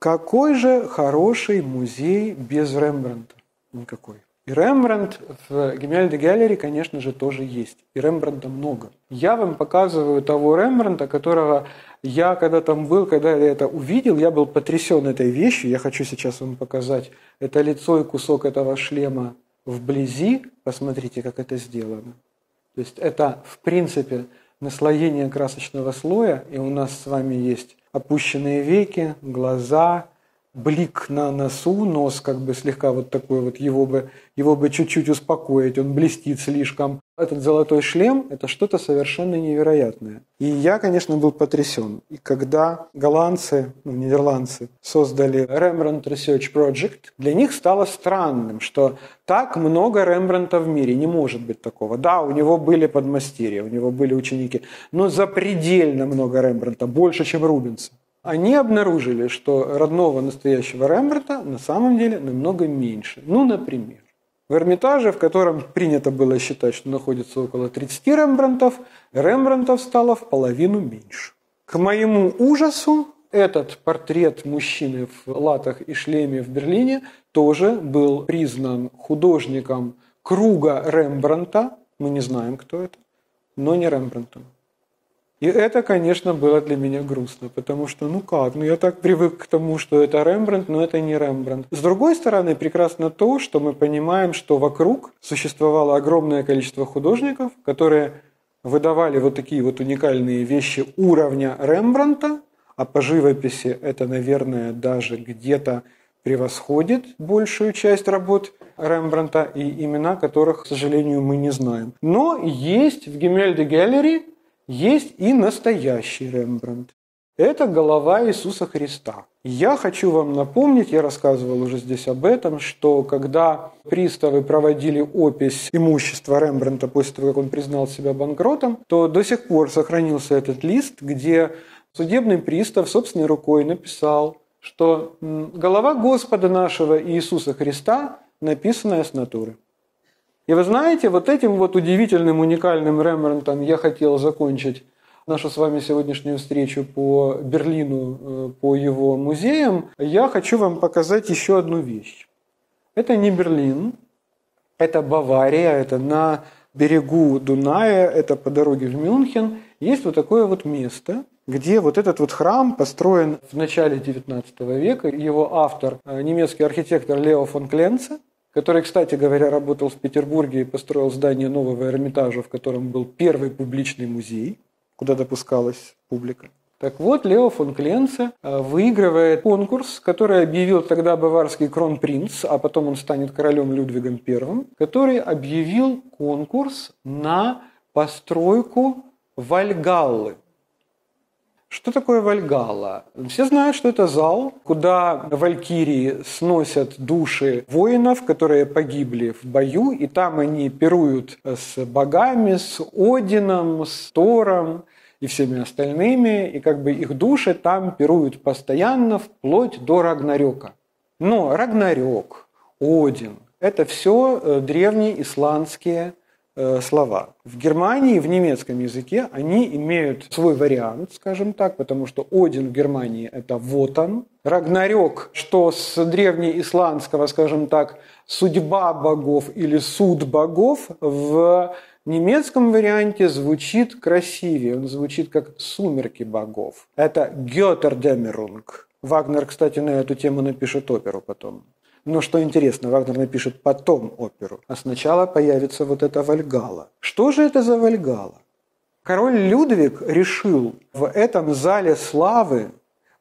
Какой же хороший музей без Рембрандта? Никакой. И Рембрандт в Гемельде-Галлери, конечно же, тоже есть. И Рембрандта много. Я вам показываю того Рембрандта, которого я, когда там был, когда я это увидел, я был потрясен этой вещью. Я хочу сейчас вам показать это лицо и кусок этого шлема вблизи. Посмотрите, как это сделано. То есть это, в принципе, наслоение красочного слоя. И у нас с вами есть опущенные веки, глаза, блик на носу, нос как бы слегка вот такой вот, его бы чуть-чуть успокоить, он блестит слишком. Этот золотой шлем – это что-то совершенно невероятное. И я, конечно, был потрясен. И когда голландцы, нидерландцы создали Rembrandt Research Project, для них стало странным, что так много Рембрандта в мире, не может быть такого. Да, у него были подмастерья, у него были ученики, но запредельно много Рембрандта, больше, чем Рубенса. Они обнаружили, что родного настоящего Рембрандта на самом деле намного меньше. Например, в Эрмитаже, в котором принято было считать, что находится около 30 Рембрандтов стало в половину меньше. К моему ужасу, этот портрет мужчины в латах и шлеме в Берлине тоже был признан художником круга Рембрандта. Мы не знаем, кто это, но не Рембрандтом. И это, конечно, было для меня грустно, потому что, я так привык к тому, что это Рембрандт, но это не Рембрандт. С другой стороны, прекрасно то, что мы понимаем, что вокруг существовало огромное количество художников, которые выдавали вот такие вот уникальные вещи уровня Рембрандта, а по живописи это, наверное, даже где-то превосходит большую часть работ Рембрандта, и имена которых, к сожалению, мы не знаем. Но есть в Гемельде-Галлери есть и настоящий Рембрандт. Это голова Иисуса Христа. Я хочу вам напомнить, я рассказывал уже здесь об этом, что когда приставы проводили опись имущества Рембрандта после того, как он признал себя банкротом, то до сих пор сохранился этот лист, где судебный пристав собственной рукой написал, что голова Господа нашего Иисуса Христа, написанная с натуры. И вы знаете, вот этим вот удивительным, уникальным Рембрандтом я хотел закончить нашу с вами сегодняшнюю встречу по Берлину, по его музеям. Я хочу вам показать еще одну вещь. Это не Берлин, это Бавария, это на берегу Дуная, это по дороге в Мюнхен. Есть вот такое вот место, где вот этот вот храм построен в начале XIX века. Его автор, немецкий архитектор Лео фон Кленце, который, кстати говоря, работал в Петербурге и построил здание нового Эрмитажа, в котором был первый публичный музей, куда допускалась публика. Так вот, Лео фон Кленце выигрывает конкурс, который объявил тогда баварский кронпринц, а потом он станет королем Людвигом I, который объявил конкурс на постройку Вальгаллы. Что такое Вальгалла? Все знают, что это зал, куда валькирии сносят души воинов, которые погибли в бою, и там они пируют с богами, с Одином, с Тором и всеми остальными, и как бы их души там пируют постоянно, вплоть до Рагнарёка. Но Рагнарёк, Один – это все древние исландские слова. В Германии, в немецком языке, они имеют свой вариант, скажем так, потому что Один в Германии – это Вотан. Рагнарёк, что с древнеисландского, скажем так, судьба богов или суд богов, в немецком варианте звучит красивее, он звучит как «сумерки богов». Это Götterdämmerung. Вагнер, кстати, на эту тему напишет оперу потом. Но что интересно, Вагнер напишет потом оперу, а сначала появится вот эта Вальгалла. Что же это за Вальгалла? Король Людвиг решил в этом зале славы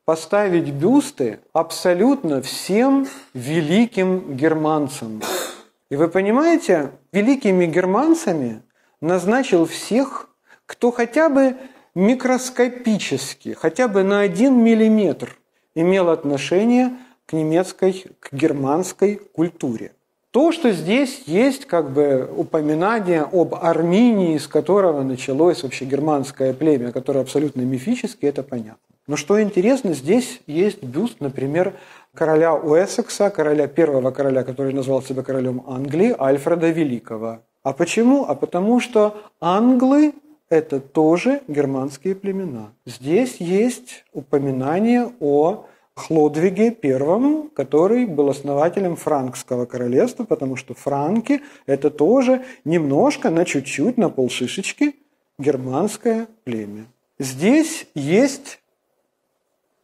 поставить бюсты абсолютно всем великим германцам. И вы понимаете, великими германцами назначил всех, кто хотя бы микроскопически, хотя бы на 1 миллиметр имел отношение к немецкой, к германской культуре. То, что здесь есть как бы упоминание об Арминии, с которого началось вообще германское племя, которое абсолютно мифическое, это понятно. Но что интересно, здесь есть бюст, например, короля Уэссекса, первого короля, который назвал себя королем Англии, Альфреда Великого. А почему? А потому что англы – это тоже германские племена. Здесь есть упоминание о Хлодвиге I, который был основателем франкского королевства, потому что франки – это тоже немножко, на чуть-чуть, на полшишечки германское племя. Здесь есть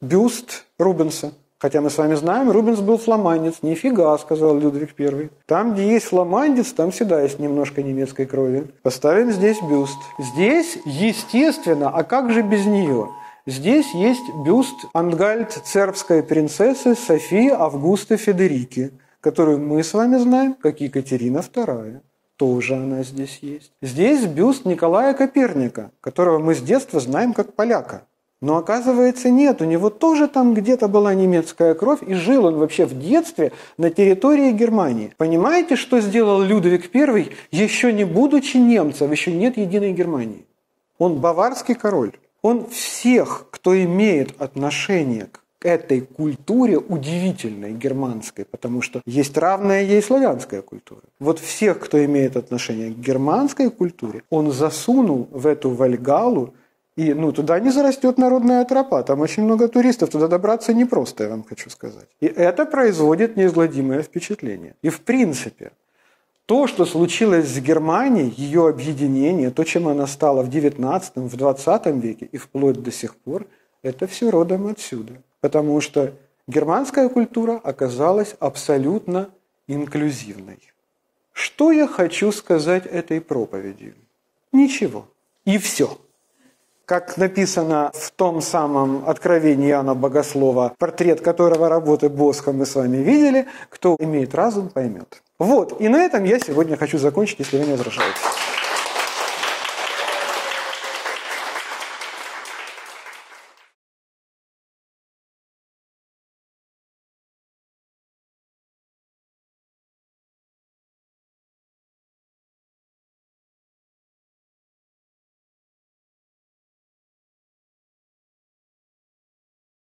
бюст Рубенса. Хотя мы с вами знаем, Рубенс был фламандец. Нифига, сказал Людвиг I. Там, где есть фламандец, там всегда есть немножко немецкой крови. Поставим здесь бюст. Здесь, естественно, а как же без нее? Здесь есть бюст ангальт-цербской принцессы Софии Августы Федерики, которую мы с вами знаем как Екатерина II. Тоже она здесь есть. Здесь бюст Николая Коперника, которого мы с детства знаем как поляка. Но оказывается нет, у него тоже там где-то была немецкая кровь, и жил он вообще в детстве на территории Германии. Понимаете, что сделал Людвиг I, еще не будучи немцем, еще нет единой Германии? Он баварский король. Он всех, кто имеет отношение к этой культуре удивительной германской, потому что есть равная ей славянская культура. Вот всех, кто имеет отношение к германской культуре, он засунул в эту Вальгаллу, и туда не зарастет народная тропа, там очень много туристов, туда добраться непросто, я вам хочу сказать. И это производит неизгладимое впечатление. И в принципе, то, что случилось с Германией, ее объединение, то, чем она стала в XIX, в XX веке и вплоть до сих пор, это все родом отсюда. Потому что германская культура оказалась абсолютно инклюзивной. Что я хочу сказать этой проповедью? Ничего. И все. Как написано в том самом Откровении Иоанна Богослова, портрет которого работы Босха мы с вами видели, кто имеет разум, поймет. Вот, и на этом я сегодня хочу закончить, если вы не возражаете.